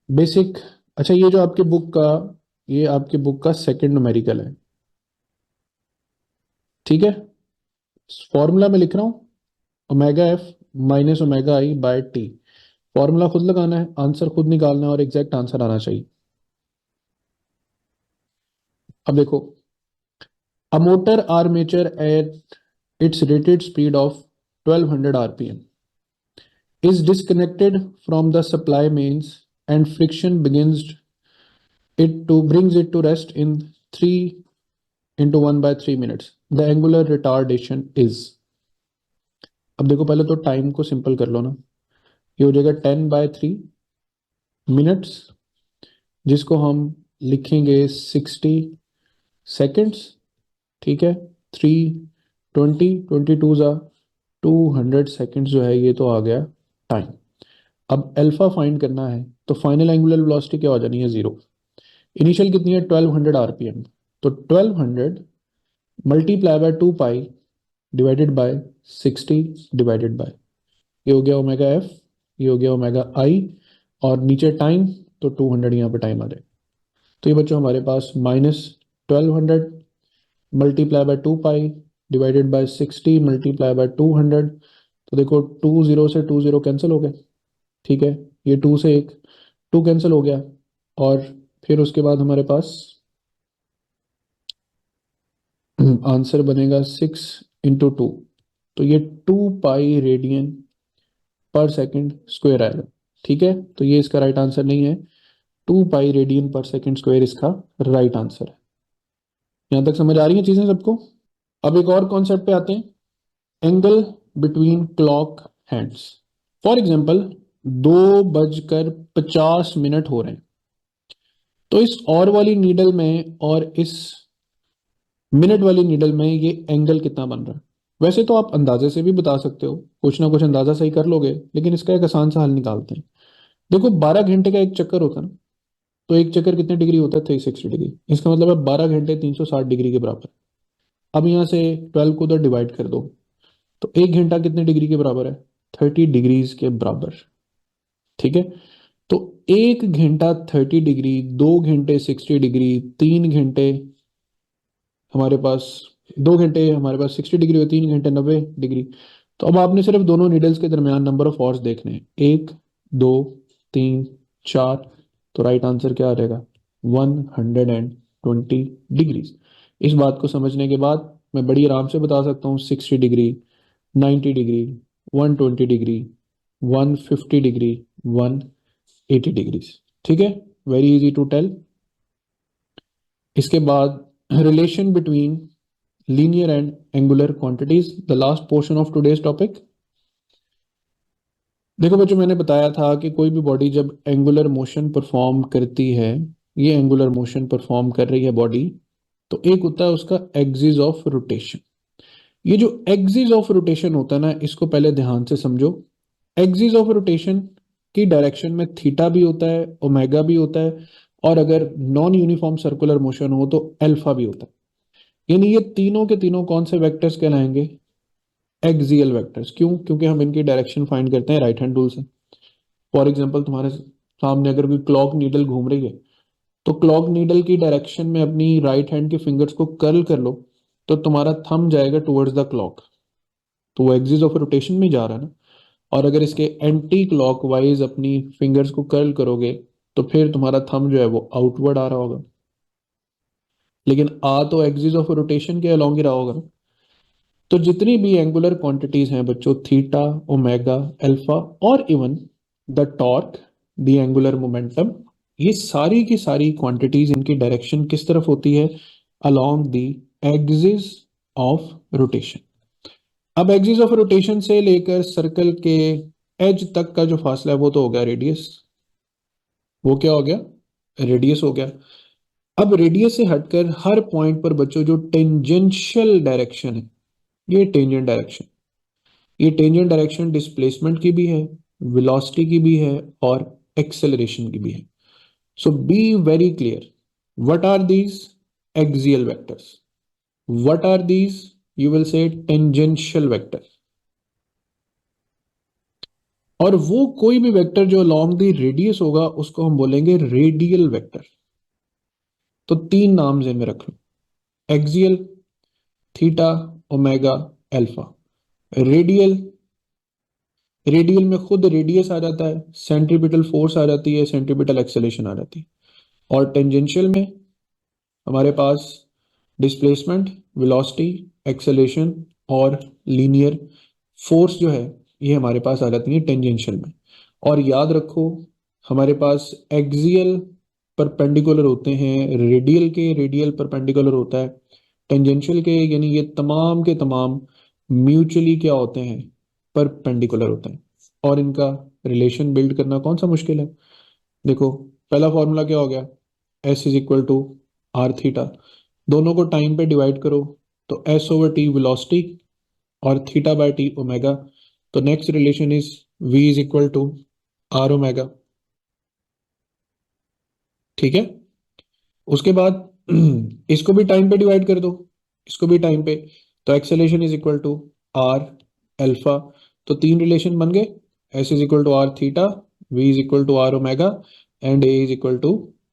बेसिक। अच्छा, ये जो आपके बुक का, ये आपके बुक का सेकंड न्यूमेरिकल है, ठीक है। फॉर्मूला में लिख रहा हूँ omega F minus omega I by T. Formula खुद लगाना है, आंसर खुद निकालना है और एग्जैक्ट आंसर आना चाहिए। अब देखो, a motor armature at its rated speed of 1200 rpm is disconnected from the supply mains and friction begins it to brings it to rest in 3 into 1 by 3 minutes. The angular retardation is। अब देखो, पहले तो time को simple कर लो ना, ये हो जाएगा 10/3 मिनट्स, जिसको हम लिखेंगे 60 सेकेंड्स। ठीक है, 3 20 22 जो है, ये तो आ गया टाइम। अब अल्फा फाइंड करना है तो फाइनल एंगुलर वेलोसिटी क्या हो जानी है, 0। इनिशियल कितनी है, 1200 आरपीएम। तो 1200 multiply by 2 pi divided by 60 divided by, ये हो गया ओमेगा एफ, ये हो गया ओमेगा आई, और नीचे टाइम, तो 200 यहाँ पे टाइम आ जाएगा। तो ये बच्चों हमारे पास -1200 multiply by 2 pi divided by 60 multiply bye 200। तो देखो, 20 से 20 कैंसिल हो गए, ठीक है। ये 2 से 1 2 कैंसिल हो गया, और फिर उसके बाद हमारे पास आंसर बनेगा 6 × 2। तो ये 2 pi radian per second square आएगा, ठीक है। तो ये इसका राइट आंसर नहीं है, 2 pi radian per second square इसका राइट आंसर है। यहां तक समझ आ रही है चीजें सबको। अब एक और कॉन्सेप्ट पे आते हैं, angle between clock hands. For example 2:50 हो रहे हैं, तो इस और वाली नीडल में और इस मिनट वाली नीडल में ये एंगल कितना बन रहा है। वैसे तो आप अंदाजे से भी बता सकते हो, कुछ ना कुछ अंदाजा सही कर लोगे, लेकिन इसका एक आसान सा हल निकालते हैं। देखो, 12 घंटे का एक चक्कर होता है ना, तो एक चक्कर कितने डिग्री होता है, 360 डिग्री। इसका मतलब है 12 घंटे 360 डिग्री के बराबर। अब यहाँ से 12 को उधर डिवाइड कर दो, तो एक घंटा कितने डिग्री के बराबर है, 30 डिग्रीज के बराबर, ठीक है। तो 1 घंटा 30 डिग्री, 2 घंटे 60 डिग्री, 3 घंटे हमारे पास, 2 घंटे हमारे पास 60 डिग्री और 3 घंटे 90 डिग्री। तो अब आपने सिर्फ दोनों नीडल्स के दरमियान नंबर ऑफ हॉर्स देखने हैं, 1 2 3 4। तो राइट आंसर क्या आ जाएगा, 120 डिग्रीज। इस बात को समझने के बाद मैं बड़ी आराम से बता सकता हूँ 60 degree, 90 degree, 120 degree, 150 degree, 180 degrees. ठीक है, वेरी इजी टू टेल। इसके बाद relation between linear and angular quantities, the last portion of today's topic। देखो बच्चों, मैंने बताया था कि कोई भी बॉडी जब एंगुलर मोशन परफॉर्म करती है, ये एंगुलर मोशन परफॉर्म कर रही है बॉडी, तो एक होता है उसका एक्सिस ऑफ रोटेशन। ये जो एक्सिस ऑफ रोटेशन होता है ना, इसको पहले ध्यान से समझो। एक्सिस ऑफ रोटेशन की डायरेक्शन में थीटा भी होता है, ओमेगा भी होता है, और अगर नॉन यूनिफॉर्म सर्कुलर मोशन हो तो अल्फा भी होता है। यानी ये तीनों के तीनों कौन से वेक्टर्स कहलाएंगे? Axial vectors. क्यों? क्योंकि हम इनकी डायरेक्शन फाइंड करते हैं राइट हैंड रूल से। फॉर एग्जाम्पल, तुम्हारे सामने अगर कोई क्लॉक नीडल घूम रही है, तो क्लॉक नीडल की डायरेक्शन में अपनी राइट हैंड के फिंगर्स को कर्ल कर लो, तो तुम्हारा थंब जाएगा टुवर्ड्स द क्लॉक, तो वो एक्सिस ऑफ रोटेशन में जा रहा है ना। और अगर इसके एंटी क्लॉक वाइज अपनी फिंगर्स को कर्ल करोगे, तो फिर तुम्हारा थंब जो है वो आउटवर्ड आ रहा होगा, लेकिन आ तो एक्सिस ऑफ रोटेशन के अलोंग ही रहा होगा ना। तो जितनी भी एंगुलर क्वांटिटीज हैं बच्चों, थीटा, ओमेगा, अल्फा, और even the torque, the angular momentum, ये सारी की सारी क्वांटिटीज, इनकी डायरेक्शन किस तरफ होती है? Along the axis of rotation. अब एक्सिस ऑफ रोटेशन से लेकर सर्कल के एज तक का जो फासला है वो तो हो गया रेडियस। वो क्या हो गया? रेडियस हो गया। अब रेडियस से हटकर हर पॉइंट पर बच्चों जो टेंजेंशियल डायरेक्शन है, ये टेंजेंट डायरेक्शन, ये टेंजेंट डायरेक्शन डिस्प्लेसमेंट की भी है, वेलोसिटी की भी है, और एक्सेलरेशन की भी है। So be very clear, what are these? Axial vectors. What are these? You will say tangential vector. और वो कोई भी वेक्टर जो अलोंग द रेडियस होगा उसको हम बोलेंगे रेडियल वेक्टर। तो तीन नाम जेन में रख लो, axial, theta, omega, alpha. Radial, radial में खुद रेडियस आ जाता है, सेंट्रीपिटल फोर्स आ जाती है, सेंट्रीपिटल एक्सेलेरेशन आ जाती है। और टेंजेंशियल में हमारे पास डिस्प्लेसमेंट, वेलोसिटी, एक्सेलेरेशन और लीनियर फोर्स जो है, ये हमारे पास आ जाती है टेंजेंशियल में। और याद रखो, हमारे पास एक्सियल परपेंडिकुलर होते हैं रेडियल के, रेडियल परपेंडिकुलर होता है टेंजेंशियल के, यानी ये तमाम के तमाम म्यूचुअली क्या होते हैं? परपेंडिकुलर होते हैं। और इनका रिलेशन बिल्ड करना कौन सा मुश्किल है? देखो, पहला फॉर्मूला क्या हो गया? S is equal to R theta. दोनों को टाइम पे डिवाइड करो, तो एस ओवर टी वेलोसिटी और थीटा बाय टी ओमेगा। तो next relation is V is equal to R omega. ठीक है। उसके बाद इसको भी टाइम पे डिवाइड कर दो, इसको भी टाइम पे, तो acceleration is equal to R alpha. तो तीन रिलेशन बन गए, S is equal to R theta, V is equal to R omega, and A is equal to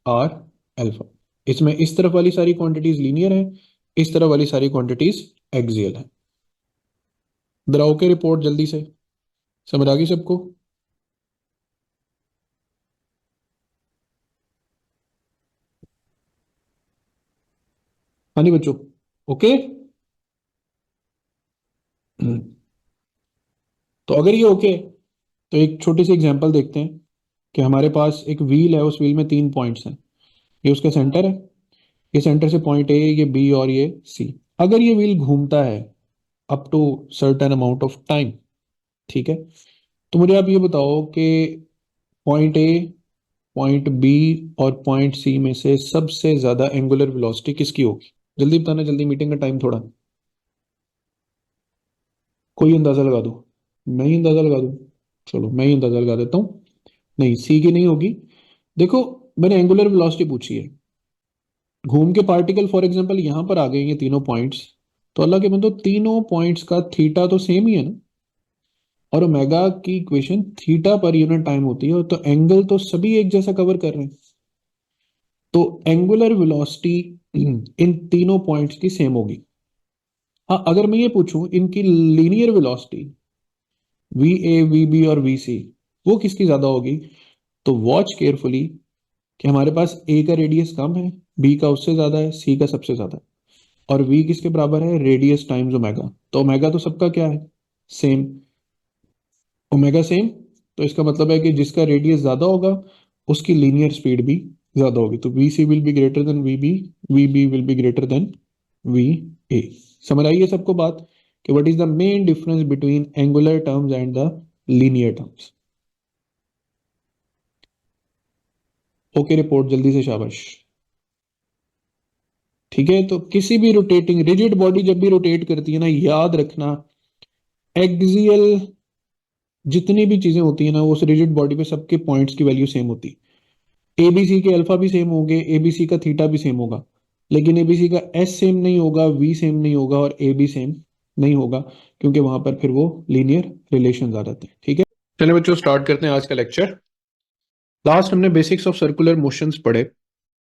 R alpha. इसमें इस तरफ वाली सारी क्वांटिटीज लीनियर है, इस तरफ वाली सारी क्वांटिटीज एक्सियल है। दोहराओ के रिपोर्ट जल्दी से, समझ आ गई सबको? हाँ नहीं बच्चों? ओके। तो अगर ये ओके, तो एक छोटी सी एग्जांपल देखते हैं कि हमारे पास एक व्हील है, उस व्हील में तीन पॉइंट्स हैं, ये उसका सेंटर है, ये सेंटर से पॉइंट ए, ये बी और ये सी। अगर ये व्हील घूमता है up to certain amount of time, ठीक है, तो मुझे आप ये बताओ कि पॉइंट ए, पॉइंट बी और पॉइंट सी में से सबसे ज्यादा एंगुलर वेलोसिटी किसकी होगी? जल्दी बताना, जल्दी, मीटिंग का टाइम थोड़ा। कोई अंदाजा लगा दो। मैं ही अंदाजा लगा दूं? चलो मैं ही अंदाजा लगा देता हूँ। नहीं, सी की नहीं होगी। देखो, मैंने एंगुलर वेलोसिटी पूछी है, घूम के पार्टिकल फॉर एग्जांपल यहां पर आ गए ये तीनों पॉइंट्स, तो अल्लाह के बंदो तीनों पॉइंट्स का थीटा तो सेम ही है ना। और ओमेगा की equation theta per unit time होती है, तो एंगल तो सभी एक जैसा कवर कर रहे हैं। तो एंगुलर वेलोसिटी इन तीनों पॉइंट्स की सेम होगी। हाँ, अगर मैं ये पूछूं इनकी linear velocity, V A, V B और वी सी, वो किसकी ज्यादा होगी, तो वॉच केयरफुली कि हमारे पास ए का रेडियस कम है, बी का उससे ज्यादा है, सी का सबसे ज्यादा है, और वी किसके बराबर है? Radius times omega. तो ओमेगा तो सबका क्या है? सेम। ओमेगा सेम, तो इसका मतलब है कि जिसका रेडियस ज्यादा होगा उसकी लीनियर स्पीड भी ज्यादा होगी। तो V C will be greater than V B, V B will be greater than V A. समझ आई है सबको बात कि what is the main difference between angular terms and the linear terms? Okay report जल्दी से, शाबाश। ठीक है, तो किसी भी रोटेटिंग रिजिड बॉडी जब भी रोटेट करती है ना, याद रखना एक्सियल जितनी भी चीजें होती है ना, वो उस रिजिड बॉडी पे सबके पॉइंट्स की वैल्यू सेम होती है। एबीसी के अल्फा भी सेम होंगे, एबीसी का थीटा भी सेम होगा, लेकिन एबीसी का एस सेम नहीं होगा, वी सेम नहीं होगा और ए बी सेम नहीं होगा, क्योंकि वहां पर फिर वो लीनियर रिलेशन आ जाते हैं। ठीक है, चलिए बच्चों स्टार्ट करते हैं आज का लेक्चर। लास्ट हमने बेसिक्स ऑफ सर्कुलर मोशंस पढ़े,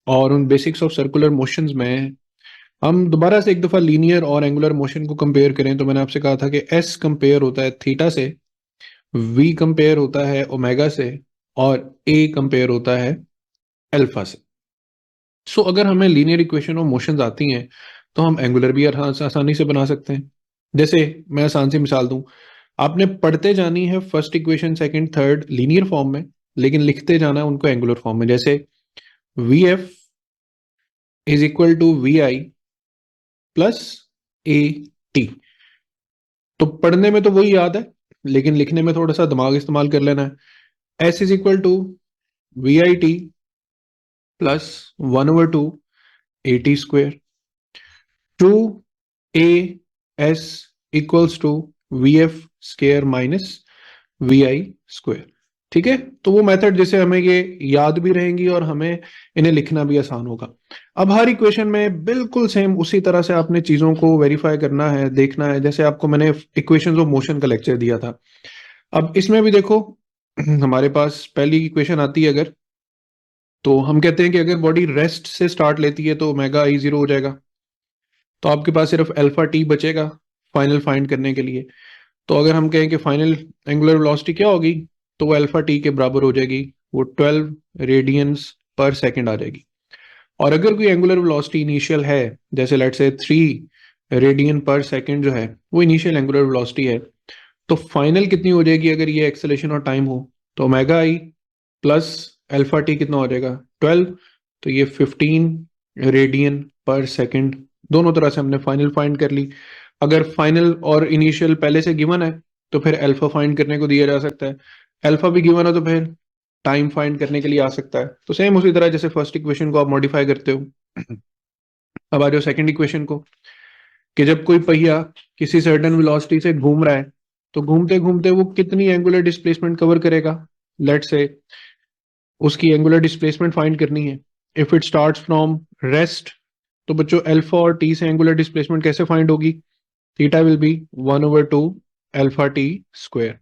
और उन बेसिक्स ऑफ सर्कुलर मोशंस में हम दोबारा से एक दफा लीनियर और एंगुलर मोशन को कंपेयर करें, तो मैंने आपसे कहा था कि एस कंपेयर होता है थीटा से, वी कंपेयर होता है ओमेगा से, और ए कंपेयर होता है अल्फा से। सो अगर हमें लीनियर इक्वेशन ऑफ मोशंस आती हैं तो हम एंगुलर भी आसानी से बना सकते हैं। जैसे मैं आसान सी मिसाल दूं, आपने पढ़ते जानी है first equation second third linear form में, लेकिन लिखते जाना है उनको एंगुलर फॉर्म में। जैसे V F is equal to V I plus A T. तो पढ़ने में तो वही याद है, लेकिन लिखने में थोड़ा सा दिमाग इस्तेमाल कर लेना है। S is equal to V I T plus 1/2 A T square, two A S equals to V F square minus V I square. ठीक है, तो वो मेथड जैसे हमें ये याद भी रहेंगी और हमें इन्हें लिखना भी आसान होगा। अब हर इक्वेशन में बिल्कुल सेम उसी तरह से आपने चीजों को वेरीफाई करना है, देखना है, जैसे आपको मैंने इक्वेशंस ऑफ मोशन का लेक्चर दिया था। अब इसमें भी देखो हमारे पास पहली इक्वेशन आती है अगर, तो हम कहते हैं कि अगर बॉडी रेस्ट से स्टार्ट लेती है तो ओमेगा आई जीरो हो जाएगा, तो आपके पास सिर्फ अल्फा टी बचेगा फाइनल फाइंड करने के लिए। तो अगर हम कहें कि फाइनल एंगुलर वेलोसिटी क्या होगी, तो वो अल्फा टी के बराबर हो जाएगी, वो 12 रेडियंस पर सेकंड आ जाएगी। और अगर कोई एंगुलर वेलोसिटी इनिशियल है, जैसे let's say 3 radian per second जो है वो इनिशियल एंगुलर वेलोसिटी है, तो फाइनल कितनी हो जाएगी अगर ये एक्सेलरेशन और टाइम हो, तो ओमेगा आई प्लस अल्फा टी कितना हो जाएगा 12, तो ये 15 रेडियन पर सेकंड। दोनों तरह से हमने फाइनल फाइंड कर ली। अगर फाइनल और इनिशियल पहले से गिवन है तो फिर अल्फा फाइंड करने को दिया जा सकता है, अल्फा भी गिवन है तो फिर टाइम फाइंड करने के लिए आ सकता है। तो सेम उसी तरह जैसे फर्स्ट इक्वेशन को आप मॉडिफाई करते हो। अब आ जाओ सेकंड इक्वेशन को, कि जब कोई पहिया किसी सर्टेन वेलोसिटी से घूम रहा है, तो घूमते घूमते वो कितनी एंगुलर डिस्प्लेसमेंट कवर करेगा। लेट से उसकी एंगुलर डिस्प्लेसमेंट फाइंड करनी है। If it starts from rest, तो बच्चों अल्फा और टी से एंगुलर डिस्प्लेसमेंट कैसे फाइंड होगी, theta will be 1/2 alpha T square.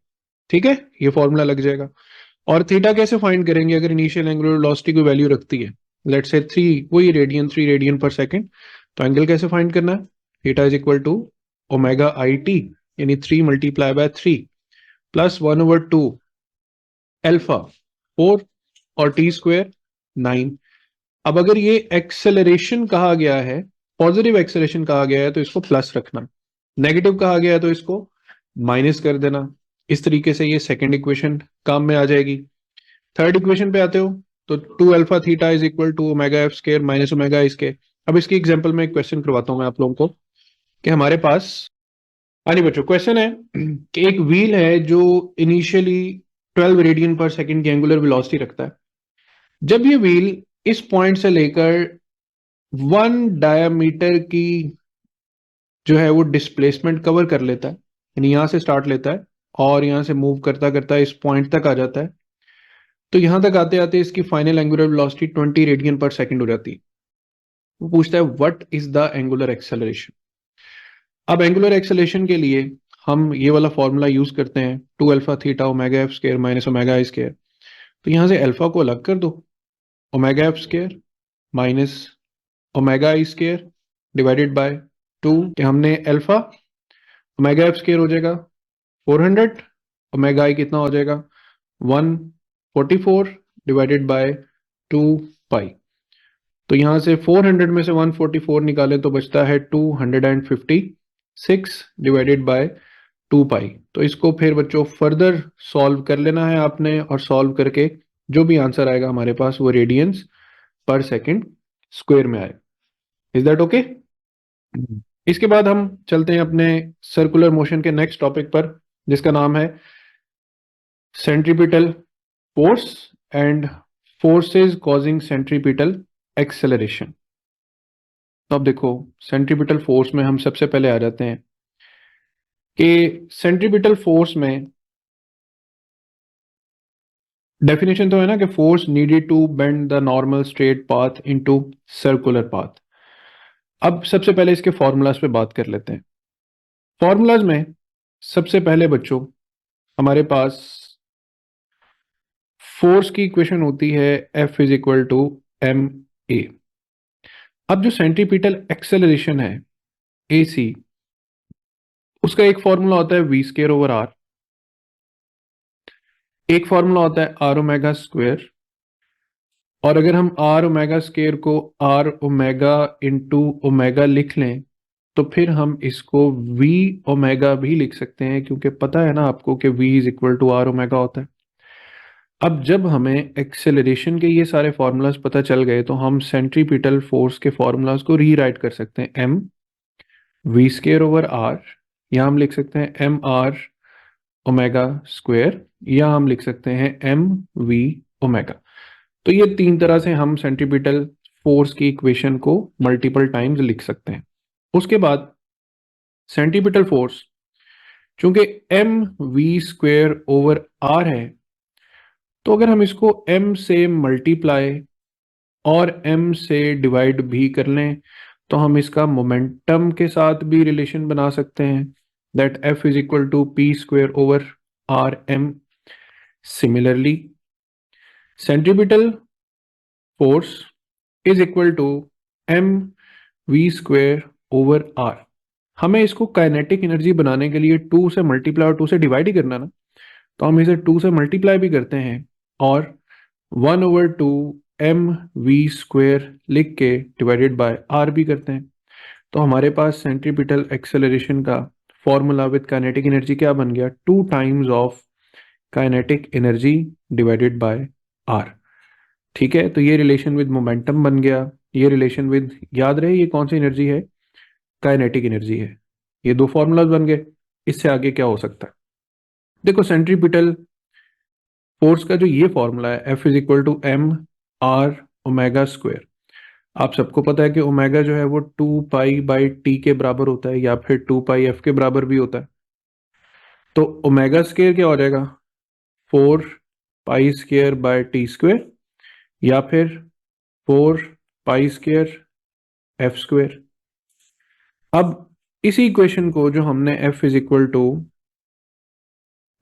ठीक है, ये फॉर्मूला लग जाएगा। और थीटा कैसे फाइंड करेंगे अगर इनिशियल एंगुलर वेलोसिटी कोई वैल्यू रखती है, लेट्स से 3, वही रेडियन 3 रेडियन पर सेकंड, तो एंगल कैसे फाइंड करना है, theta is equal to omega I T, यानी 3 मल्टीप्लाई बाय 3 प्लस 1/2 अल्फा 4 और टी स्क्वायर 9। अब अगर ये एक्सेलरेशन कहा गया है, पॉजिटिव एक्सेलरेशन कहा गया है, तो इसको प्लस रखना, नेगेटिव कहा गया है तो इसको माइनस कर देना। इस तरीके से ये सेकंड इक्वेशन काम में आ जाएगी। थर्ड इक्वेशन पे आते हो, तो 2 alpha theta is equal to omega F square minus omega I square. अब इसकी एग्जांपल में एक क्वेश्चन करवाता हूं मैं आप लोगों को, कि हमारे पास, हाँ नहीं बच्चों, क्वेश्चन है कि एक व्हील है जो इनिशियली 12 रेडियन पर सेकंड की एंगुलर वेलोसिटी रखता है। जब ये व्हील इस पॉइंट से लेकर 1 डायामीटर की जो है वो डिस्प्लेसमेंट कवर कर लेता है, यानी यहां से स्टार्ट लेता है और यहां से मूव करता करता इस पॉइंट तक आ जाता है, तो यहां तक आते आते इसकी final angular velocity 20 radian per second हो जाती है। वो पूछता है what is the angular acceleration. अब एंगुलर एक्सेलरेशन के लिए हम ये वाला फॉर्मूला यूज करते हैं, 2 alpha theta omega F square minus omega I square. तो यहां से अल्फा को अलग कर दो, omega F square minus omega I square divided by 2, कि हमने अल्फा ओमेगा एफ स्क्वायर हो जाएगा 400, ओमेगा आई कितना हो जाएगा 144 डिवाइडेड बाय 2 पाई। तो यहां से 400 में से 144 निकालें तो बचता है 256 डिवाइडेड बाय 2 पाई। तो इसको फिर बच्चों फर्दर सॉल्व कर लेना है आपने, और सॉल्व करके जो भी आंसर आएगा हमारे पास वो रेडियंस पर सेकंड स्क्वायर में आए। Is that okay? इसके बाद हम चलते हैं अपने सर्कुलर मोशन के नेक्स्ट टॉपिक पर, जिसका नाम है centripetal force and forces causing centripetal acceleration. तो अब देखो सेंट्रीपिटल फोर्स में हम सबसे पहले आ जाते हैं कि सेंट्रीपिटल फोर्स में डेफिनेशन तो है ना कि force needed to bend the normal straight path into circular path. अब सबसे पहले इसके फॉर्मूलाज पे बात कर लेते हैं। फॉर्मूलाज में सबसे पहले बच्चों हमारे पास फोर्स की इक्वेशन होती है F is equal to M A. अब जो सेंट्रीपिटल एक्सेलरेशन है AC, उसका एक फॉर्मूला होता है वी स्क्वायर ओवर आर, एक फॉर्मूला होता है आर ओमेगा स्क्वायर, और अगर हम आर ओमेगा स्क्वायर को आर ओमेगा इंटू ओमेगा लिख लें तो फिर हम इसको वी ओमेगा भी लिख सकते हैं, क्योंकि पता है ना आपको कि V is equal to R omega होता है। अब जब हमें एक्सेलरेशन के ये सारे फॉर्मूलाज पता चल गए तो हम सेंट्रीपिटल फोर्स के फॉर्मूलाज को रीराइट कर सकते हैं। M V square over R, या हम लिख सकते हैं एम आर ओमेगा स्क्वायर, या हम लिख सकते हैं एम वी ओमेगा। तो ये तीन तरह से हम सेंट्रीपिटल फोर्स की इक्वेशन को मल्टीपल टाइम्स लिख सकते हैं। उसके बाद सेंट्रीपिटल फोर्स चूंकि M V square over R है, तो अगर हम इसको m से मल्टीप्लाई और m से डिवाइड भी कर लें तो हम इसका मोमेंटम के साथ भी रिलेशन बना सकते हैं, that F is equal to P square over R M. Similarly centripetal force is equal to M V square over R. हमें इसको काइनेटिक एनर्जी बनाने के लिए 2 से मल्टीप्लाई और 2 से डिवाइड ही करना ना, तो हम इसे 2 से मल्टीप्लाई भी करते हैं और 1/2 एम वी स्क्वायर लिख के डिवाइडेड बाय आर भी करते हैं। तो हमारे पास सेंट्रीपिटल एक्सेलरेशन का फॉर्मूला विद काइनेटिक एनर्जी क्या बन गया, 2 times of kinetic energy divided by R. ठीक है, तो ये रिलेशन विद मोमेंटम बन गया, ये रिलेशन विद, याद रहे ये कौन सी एनर्जी है, काइनेटिक एनर्जी है। ये दो फॉर्मूलाज बन गए। इससे आगे क्या हो सकता है, देखो सेंट्रीपिटल फोर्स का जो ये फॉर्मूला है F is equal to M R omega square, आप सबको पता है कि ओमेगा जो है वो 2 पाई/t के बराबर होता है या फिर 2 पाई f के बराबर भी होता है। तो ओमेगा स्क्वायर क्या हो जाएगा, 4 पाई स्क्वायर/t स्क्वायर, या फिर 4 पाई स्क्वायर f स्क्वायर। अब इसी इक्वेशन को जो हमने F is equal to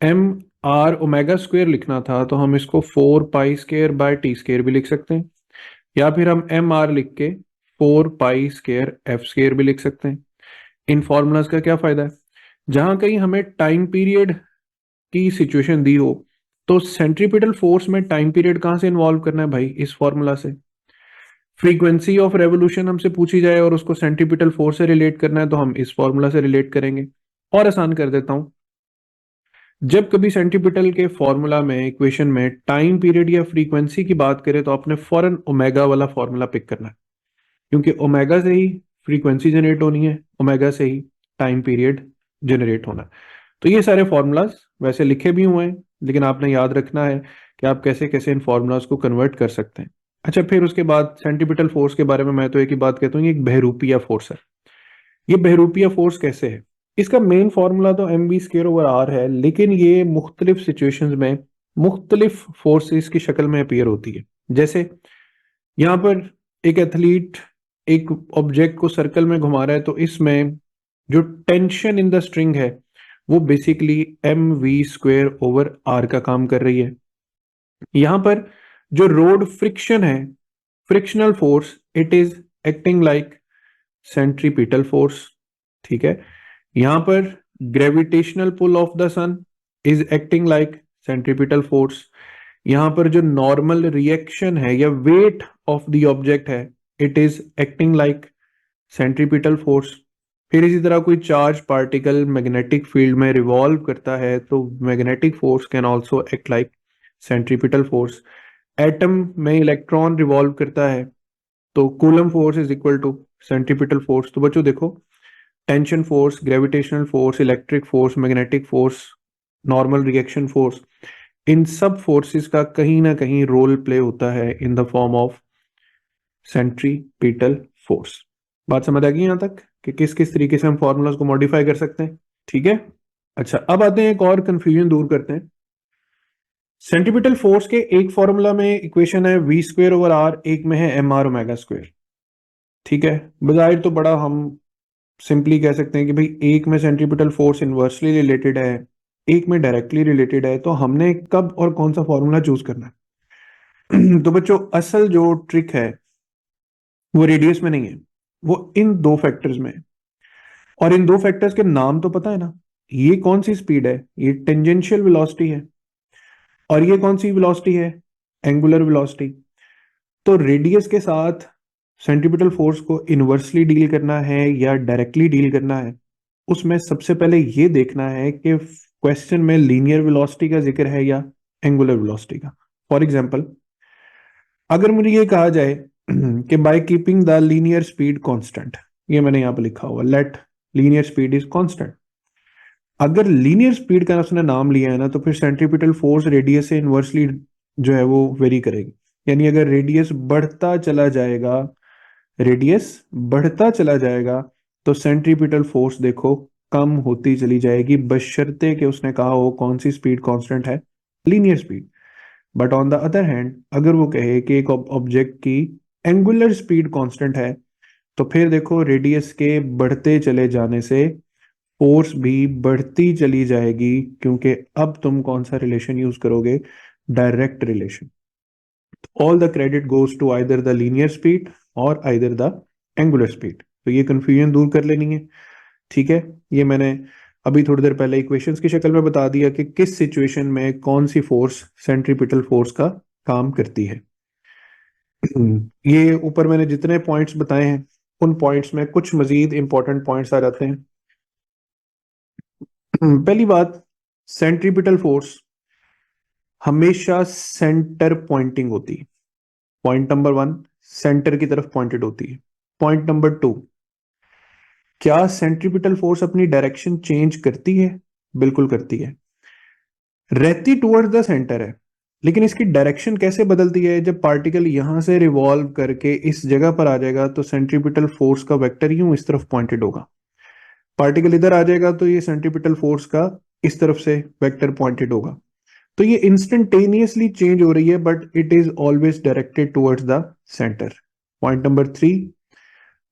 M R omega square लिखना था, तो हम इसको 4 पाई स्क्वायर/t स्क्वायर भी लिख सकते हैं, या फिर हम एम आर लिख के 4 पाई स्क्वायर f स्क्वायर भी लिख सकते हैं। इन फॉर्मूलाज का क्या फायदा है, जहां कहीं हमें टाइम पीरियड की सिचुएशन दी हो तो सेंट्रीपिटल फोर्स में टाइम पीरियड कहां से इन्वॉल्व करना है भाई, इस फॉर्मूला से। फ्रीक्वेंसी ऑफ रेवोल्यूशन हमसे पूछी जाए और उसको सेंट्रीपिटल फोर्स से रिलेट करना है तो हम इस फॉर्मूला से रिलेट करेंगे। और आसान कर देता हूं, जब कभी सेंट्रीपिटल के फॉर्मूला में इक्वेशन में टाइम पीरियड या फ्रीक्वेंसी की बात करें तो आपने फौरन ओमेगा वाला फॉर्मूला पिक करना है, क्योंकि ओमेगा से ही फ्रीक्वेंसी जनरेट होनी है, ओमेगा से ही टाइम पीरियड जनरेट होना है। तो ये सारे फॉर्मूलाज वैसे लिखे भी हुए हैं, लेकिन आपने याद रखना है कि आप कैसे कैसे इन फॉर्मूलाज को कन्वर्ट कर सकते हैं। अच्छा, फिर उसके बाद सेंट्रीपिटल फोर्स के बारे में मैं तो एक ही बात कहता हूँ, ये एक बहरूपिया फोर्स है। ये बहरूपिया फोर्स कैसे है, इसका मेन फॉर्मूला तो M B square over R है, लेकिन ये मुख्तलिफ सिचुएशंस में मुख्तलिफ फोर्सेस की शक्ल में अपीयर होती है। जैसे यहाँ पर एक एथलीट एक ऑब्जेक्ट को सर्कल में घुमा रहा है, तो इसमें जो टेंशन इन द स्ट्रिंग है वो basically M V square over R का काम कर रही है। यहां पर जो रोड फ्रिक्शन है, frictional force, it is acting like centripetal force. ठीक है, यहां पर gravitational pull of the sun is acting like centripetal force. यहां पर जो नॉर्मल रिएक्शन है या वेट ऑफ द ऑब्जेक्ट है, it is acting like centripetal force. फिर इसी तरह कोई चार्ज पार्टिकल मैग्नेटिक फील्ड में रिवॉल्व करता है तो magnetic force can also act like centripetal force. Atom में इलेक्ट्रॉन रिवॉल्व करता है तो Coulomb force is equal to centripetal force. तो बच्चों देखो, tension force, gravitational force, electric force, magnetic force, normal reaction force, इन सब फोर्सेस का कहीं ना कहीं रोल प्ले होता है in the form of centripetal force. बात समझ आ गई यहां तक कि किस किस तरीके से हम फॉर्मूलाज को मॉडिफाई कर सकते हैं? ठीक है। अच्छा, अब आते हैं एक और कंफ्यूजन दूर करते हैं। सेंट्रीपिटल फोर्स के एक फॉर्मूला में इक्वेशन है वी स्क्वेयर ओवर आर, एक में है एम आर ओमेगा स्क्वेयर। ठीक है, बजाय तो बड़ा हम सिंपली कह सकते हैं कि भाई एक में सेंट्रीपिटल फोर्स इनवर्सली रिलेटेड है, एक में डायरेक्टली रिलेटेड है, तो हमने कब और कौन सा फॉर्मूला चूज करना है? तो बच्चों, असल जो ट्रिक है वो रेडियस में नहीं है, वो इन दो फैक्टर्स में है। और इन दो फैक्टर्स के नाम तो पता है ना? ये कौन सी स्पीड है? ये टेंजेंशियल वेलोसिटी है। और ये कौन सी वेलोसिटी है? Angular velocity. तो रेडियस के साथ सेंट्रीपिटल फोर्स को इनवर्सली डील करना है या डायरेक्टली डील करना है, उसमें सबसे पहले ये देखना है कि क्वेश्चन में लीनियर वेलोसिटी का जिक्र है या एंगुलर वेलोसिटी का। फॉर एग्जांपल, अगर मुझे ये कहा जाए कि by keeping the linear speed constant, ये मैंने यहां पर लिखा हुआ let linear speed is constant. अगर लीनियर स्पीड का उसने नाम लिया है ना, तो फिर सेंट्रीपिटल फोर्स रेडियस से इनवर्सली जो है वो वेरी करेगी। यानी अगर रेडियस बढ़ता चला जाएगा, रेडियस बढ़ता चला जाएगा, तो सेंट्रीपिटल फोर्स देखो कम होती चली जाएगी, बशर्ते कि उसने कहा हो कौन सी स्पीड कांस्टेंट है, linear speed. But on the other hand, अगर वो कहे कि एक ऑब्जेक्ट की एंगुलर स्पीड कांस्टेंट है, तो फिर देखो रेडियस के बढ़ते चले जाने से फोर्स भी बढ़ती चली जाएगी, क्योंकि अब तुम कौन सा रिलेशन यूज करोगे? Direct relation. All the credit goes to either the linear speed or either the angular speed. तो ये कंफ्यूजन दूर कर लेनी है। ठीक है, ये मैंने अभी थोड़ी देर पहले इक्वेशंस की शक्ल में बता दिया कि किस सिचुएशन में कौन सी फोर्स सेंट्रीपिटल फोर्स का काम करती है। ये ऊपर मैंने जितने पॉइंट्स बताए हैं, उन पॉइंट्स में कुछ मजीद इंपॉर्टेंट पॉइंट्स आ जाते हैं। पहली बात, सेंट्रीपिटल फोर्स हमेशा सेंटर पॉइंटिंग होती है। पॉइंट नंबर वन, सेंटर की तरफ पॉइंटेड होती है। पॉइंट नंबर टू, क्या सेंट्रीपिटल फोर्स अपनी डायरेक्शन चेंज करती है? बिल्कुल करती है, रहती टुवर्ड्स द सेंटर है। लेकिन इसकी डायरेक्शन कैसे बदलती है? जब पार्टिकल यहां से रिवॉल्व करके इस जगह पर आ जाएगा, तो सेंट्रीपिटल फोर्स का वेक्टर यूं इस तरफ पॉइंटेड होगा। पार्टिकल इधर आ जाएगा तो ये सेंट्रीपिटल फोर्स का इस तरफ से वेक्टर पॉइंटेड होगा। तो ये इंस्टेंटेनियसली चेंज हो रही है, but it is always directed towards the centre. Point number three,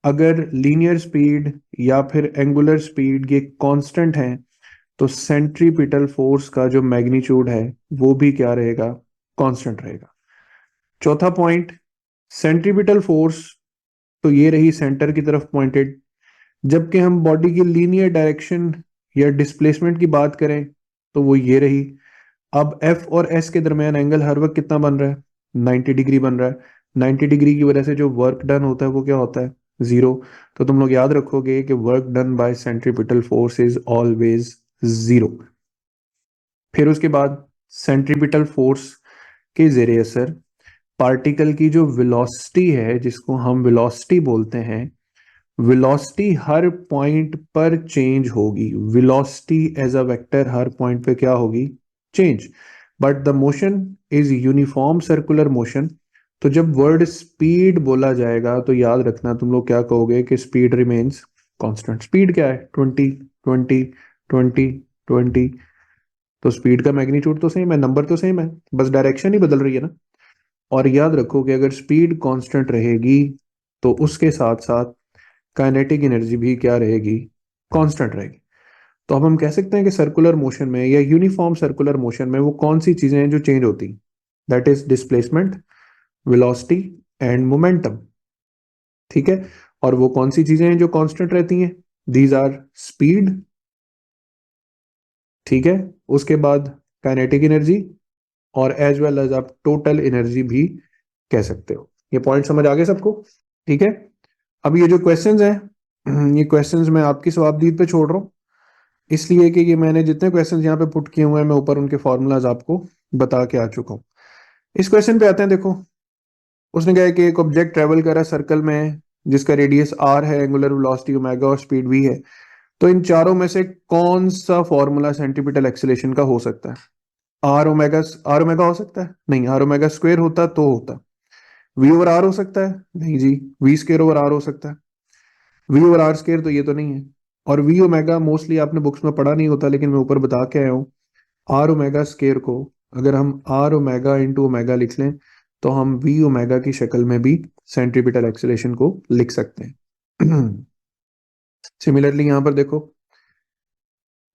अगर लीनियर स्पीड या फिर एंगुलर स्पीड ये कांस्टेंट है, तो सेंट्रीपिटल फोर्स का जो मैग्नीट्यूड है वो भी क्या रहेगा? कांस्टेंट रहेगा। चौथा पॉइंट, सेंट्रीपिटल फोर्स तो ये रही सेंटर की तरफ पॉइंटेड, जबकि हम बॉडी की लीनियर डायरेक्शन या डिस्प्लेसमेंट की बात करें तो वो ये रही। अब एफ और एस के दरमियान एंगल हर वक्त कितना बन रहा है? 90 डिग्री बन रहा है। 90 डिग्री की वजह से जो वर्क डन होता है वो क्या होता है? जीरो। तो तुम लोग याद रखोगे कि work done by centripetal force is always zero. फिर उसके बाद सेंट्रीपिटल फोर्स के जेर असर पार्टिकल की जो वेलोसिटी है, जिसको हम वेलोसिटी बोलते हैं, वेलोसिटी हर पॉइंट पर चेंज होगी। वेलोसिटी एज अ वेक्टर हर पॉइंट पे क्या होगी? Change. But the motion is uniform circular motion. तो जब वर्ड स्पीड बोला जाएगा तो याद रखना तुम लोग क्या कहोगे कि स्पीड रिमेन्स कांस्टेंट। स्पीड क्या है? 20 20 20 20। तो स्पीड का मैग्नीट्यूड तो सेम है, नंबर तो सेम है, बस डायरेक्शन ही बदल रही है ना। और याद रखो कि अगर स्पीड कांस्टेंट रहेगी तो उसके साथ साथ काइनेटिक एनर्जी भी क्या रहेगी? कांस्टेंट रहेगी। तो अब हम कह सकते हैं कि सर्कुलर मोशन में या यूनिफॉर्म सर्कुलर मोशन में वो कौन सी चीजें हैं जो चेंज होती? That is displacement, velocity and momentum. ठीक है। और वो कौन सी चीजें हैं जो कांस्टेंट रहती हैं? दीज आर स्पीड, ठीक है, उसके बाद काइनेटिक एनर्जी, और एज वेल एज आप टोटल एनर्जी भी कह सकते हो। ये पॉइंट समझ आ गए सबको? ठीक है। अब ये जो क्वेश्चंस हैं, ये क्वेश्चंस मैं आपकी जवाबदीद पे छोड़ रहा हूँ, इसलिए कि ये मैंने जितने क्वेश्चंस यहाँ पे पुट किए हुए हैं मैं ऊपर उनके फॉर्मूलाज आपको बता के आ चुका हूँ। इस क्वेश्चन पे आते हैं। देखो, उसने कहा है कि एक ऑब्जेक्ट ट्रेवल कर रहा है सर्कल में, जिसका रेडियस आर है, एंगुलर वेलोसिटी ओमेगा और स्पीड वी है। तो इन चारों में से कौन सा फॉर्मूला सेंट्रीपिटल एक्सीलरेशन का हो सकता है? आर ओमेगा हो सकता है? नहीं, आर ओमेगा स्क्वेयर होता तो होता। वी ओवर आर हो सकता है? नहीं जी। वी स्क्वेयर ओवर आर हो सकता है? वी ओवर आर स्क्वेयर तो ये तो नहीं है। और वी ओमेगा मोस्टली आपने बुक्स में पढ़ा नहीं होता, लेकिन मैं ऊपर बता के आया हूँ। आर ओमेगा स्क्वेयर को अगर हम आर ओमेगा इंटू ओमेगा लिख लें तो हम वी ओमेगा की शक्ल में भी सेंट्रीपिटल एक्सेलरेशन को लिख सकते हैं। सिमिलरली यहां पर देखो,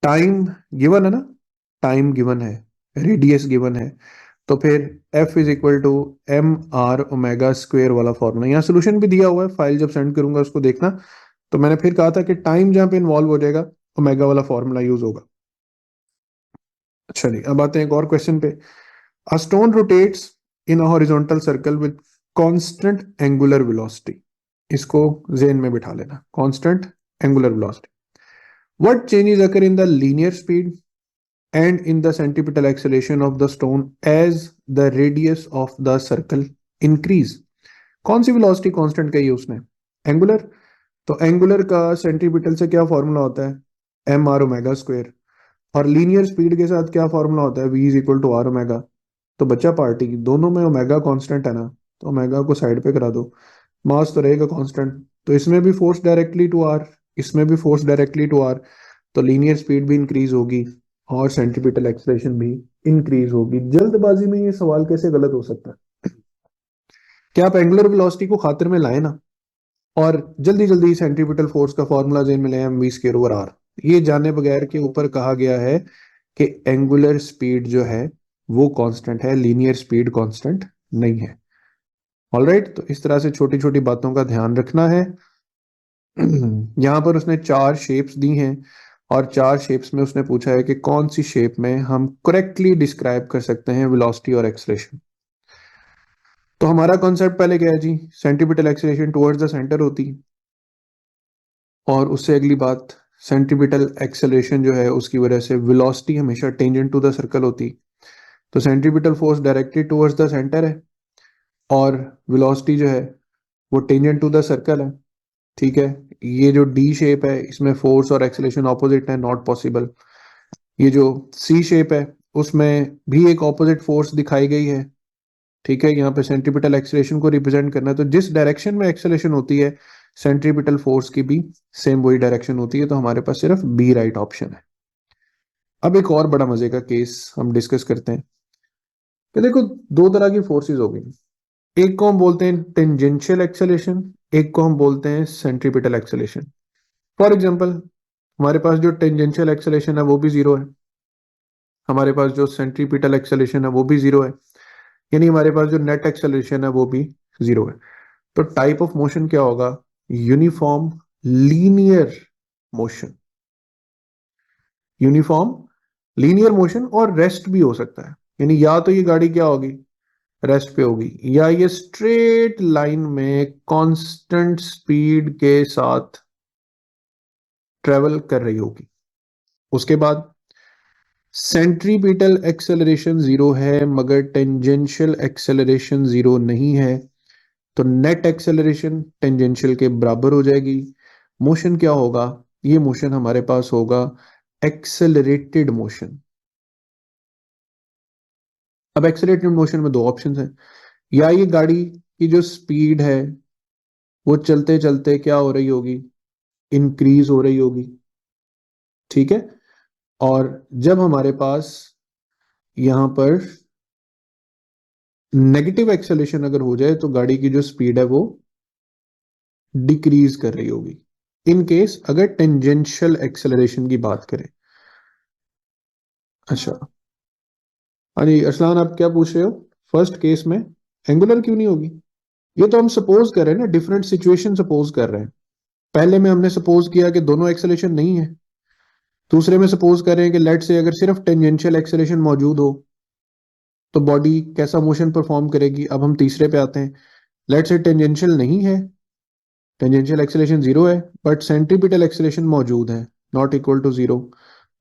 टाइम गिवन है ना, टाइम गिवन है, रेडियस गिवन है, तो फिर F is equal to M R omega square वाला फॉर्मूला, यहाँ सोल्यूशन भी दिया हुआ है, फाइल जब सेंड करूंगा उसको देखना। तो मैंने फिर कहा था कि टाइम जहां पे इन्वॉल्व हो जाएगा ओमेगा वाला फॉर्मूला यूज होगा। अच्छा नहीं, अब आते हैं एक और क्वेश्चन पे। A stone rotates in a horizontal circle with constant angular velocity. इसको जेन में बिठा लेना, constant angular velocity. What changes occur in the linear speed and in the centripetal acceleration of the stone as the radius of the circle increase। कौन सी velocity constant कही है उसने? Angular. तो angular का सेंट्रीपिटल से क्या फॉर्मूला होता है? M R omega square. और लीनियर स्पीड के साथ क्या फॉर्मूला होता है? V is equal to R omega. तो बच्चा पार्टी दोनों में ओमेगा कांस्टेंट है ना, तो ओमेगा को साइड पे करा दो, मास तो रहेगा कांस्टेंट। तो इसमें भी फोर्स डायरेक्टली टू आर, इसमें भी फोर्स डायरेक्टली टू आर, तो लीनियर स्पीड भी इंक्रीज होगी और सेंट्रीपिटल एक्सलेशन भी इंक्रीज होगी। जल्दबाजी में ये सवाल कैसे गलत हो सकता है? क्या आप एंगुलर वेलोसिटी को खातिर में लाए ना, और जल्दी जल्दी सेंट्रीपिटल फोर्स का फॉर्मूला जेन में ले M V square over R, ये जाने बगैर के ऊपर कहा गया है कि एंगुलर स्पीड जो है वो कांस्टेंट है, लीनियर स्पीड कांस्टेंट नहीं है। ऑलराइट, तो इस तरह से छोटी छोटी बातों का ध्यान रखना है। यहाँ पर उसने चार शेप्स दी हैं, और चार शेप्स में उसने पूछा है कि कौन सी शेप में हम करेक्टली डिस्क्राइब कर सकते हैं वेलोसिटी और एक्सेलरेशन। तो हमारा कॉन्सेप्ट पहले क्या है जी? Centripetal acceleration towards the centre होती है, और उससे अगली बात, सेंट्रीपिटल एक्सेलरेशन जो है उसकी वजह से वेलोसिटी हमेशा टेंजेंट टू द सर्कल होती। तो centripetal force directed towards the centre है, और वेलोसिटी जो है वो टेंजेंट टू द सर्कल है। ठीक है, ये जो डी शेप है इसमें फोर्स और एक्सेलरेशन ऑपोजिट है, नॉट पॉसिबल। ये जो सी शेप है उसमें भी एक ऑपोजिट फोर्स दिखाई गई है। ठीक है, यहाँ पे सेंट्रीपिटल एक्सेलरेशन को रिप्रेजेंट करना है, तो जिस डायरेक्शन में एक्सेलरेशन होती है सेंट्रीपिटल फोर्स की भी सेम वही डायरेक्शन होती है, तो हमारे पास सिर्फ बी राइट ऑप्शन है। अब एक और बड़ा मजे का केस हम डिस्कस करते हैं कि देखो, दो तरह की फोर्सेस हो गई। एक को हम बोलते हैं टेंजेंशियल एक्सेलरेशन, एक को हम बोलते हैं सेंट्रीपिटल एक्सेलरेशन। फॉर एग्जाम्पल, हमारे पास जो टेंजेंशियल एक्सेलरेशन है वो भी जीरो है, हमारे पास जो सेंट्रीपिटल एक्सेलरेशन है वो भी जीरो है, यानी हमारे पास जो नेट एक्सेलरेशन है वो भी जीरो है। तो टाइप ऑफ मोशन क्या होगा? Uniform linear motion. Uniform linear motion, और रेस्ट भी हो सकता है, यानी या तो ये गाड़ी क्या होगी? रेस्ट पे होगी, या ये स्ट्रेट लाइन में कांस्टेंट स्पीड के साथ ट्रेवल कर रही होगी। उसके बाद सेंट्रीपिटल एक्सेलरेशन जीरो है मगर टेंजेंशियल एक्सेलरेशन जीरो नहीं है, तो नेट एक्सेलरेशन टेंजेंशियल के बराबर हो जाएगी। मोशन क्या होगा? ये मोशन हमारे पास होगा एक्सेलरेटेड मोशन। अब एक्सेलरेटेड मोशन में दो ऑप्शन है, या ये गाड़ी की जो स्पीड है वो चलते चलते क्या हो रही होगी? इंक्रीज हो रही होगी। ठीक है, और जब हमारे पास यहां पर नेगेटिव एक्सेलरेशन अगर हो जाए तो गाड़ी की जो स्पीड है वो डिक्रीज कर रही होगी, इन केस अगर टेंजेंशियल एक्सेलरेशन की बात करें। अच्छा, हाँ जी अरसलान, आप क्या पूछ रहे हो? फर्स्ट केस में एंगुलर क्यों नहीं होगी? ये तो हम सपोज कर रहे हैं ना, डिफरेंट सिचुएशन सपोज कर रहे हैं। पहले में हमने सपोज किया कि दोनों एक्सेलरेशन नहीं है, दूसरे में सपोज कर रहे हैं कि लेट से अगर सिर्फ टेंजेंशियल एक्सेलरेशन मौजूद हो तो बॉडी कैसा मोशन परफॉर्म करेगी। अब हम तीसरे पे आते हैं, लेट से टेंजेंशियल नहीं है, टेंजेंशियल एक्सेलरेशन जीरो है, बट सेंट्रीपिटल एक्सेलरेशन मौजूद है, नॉट इक्वल टू जीरो।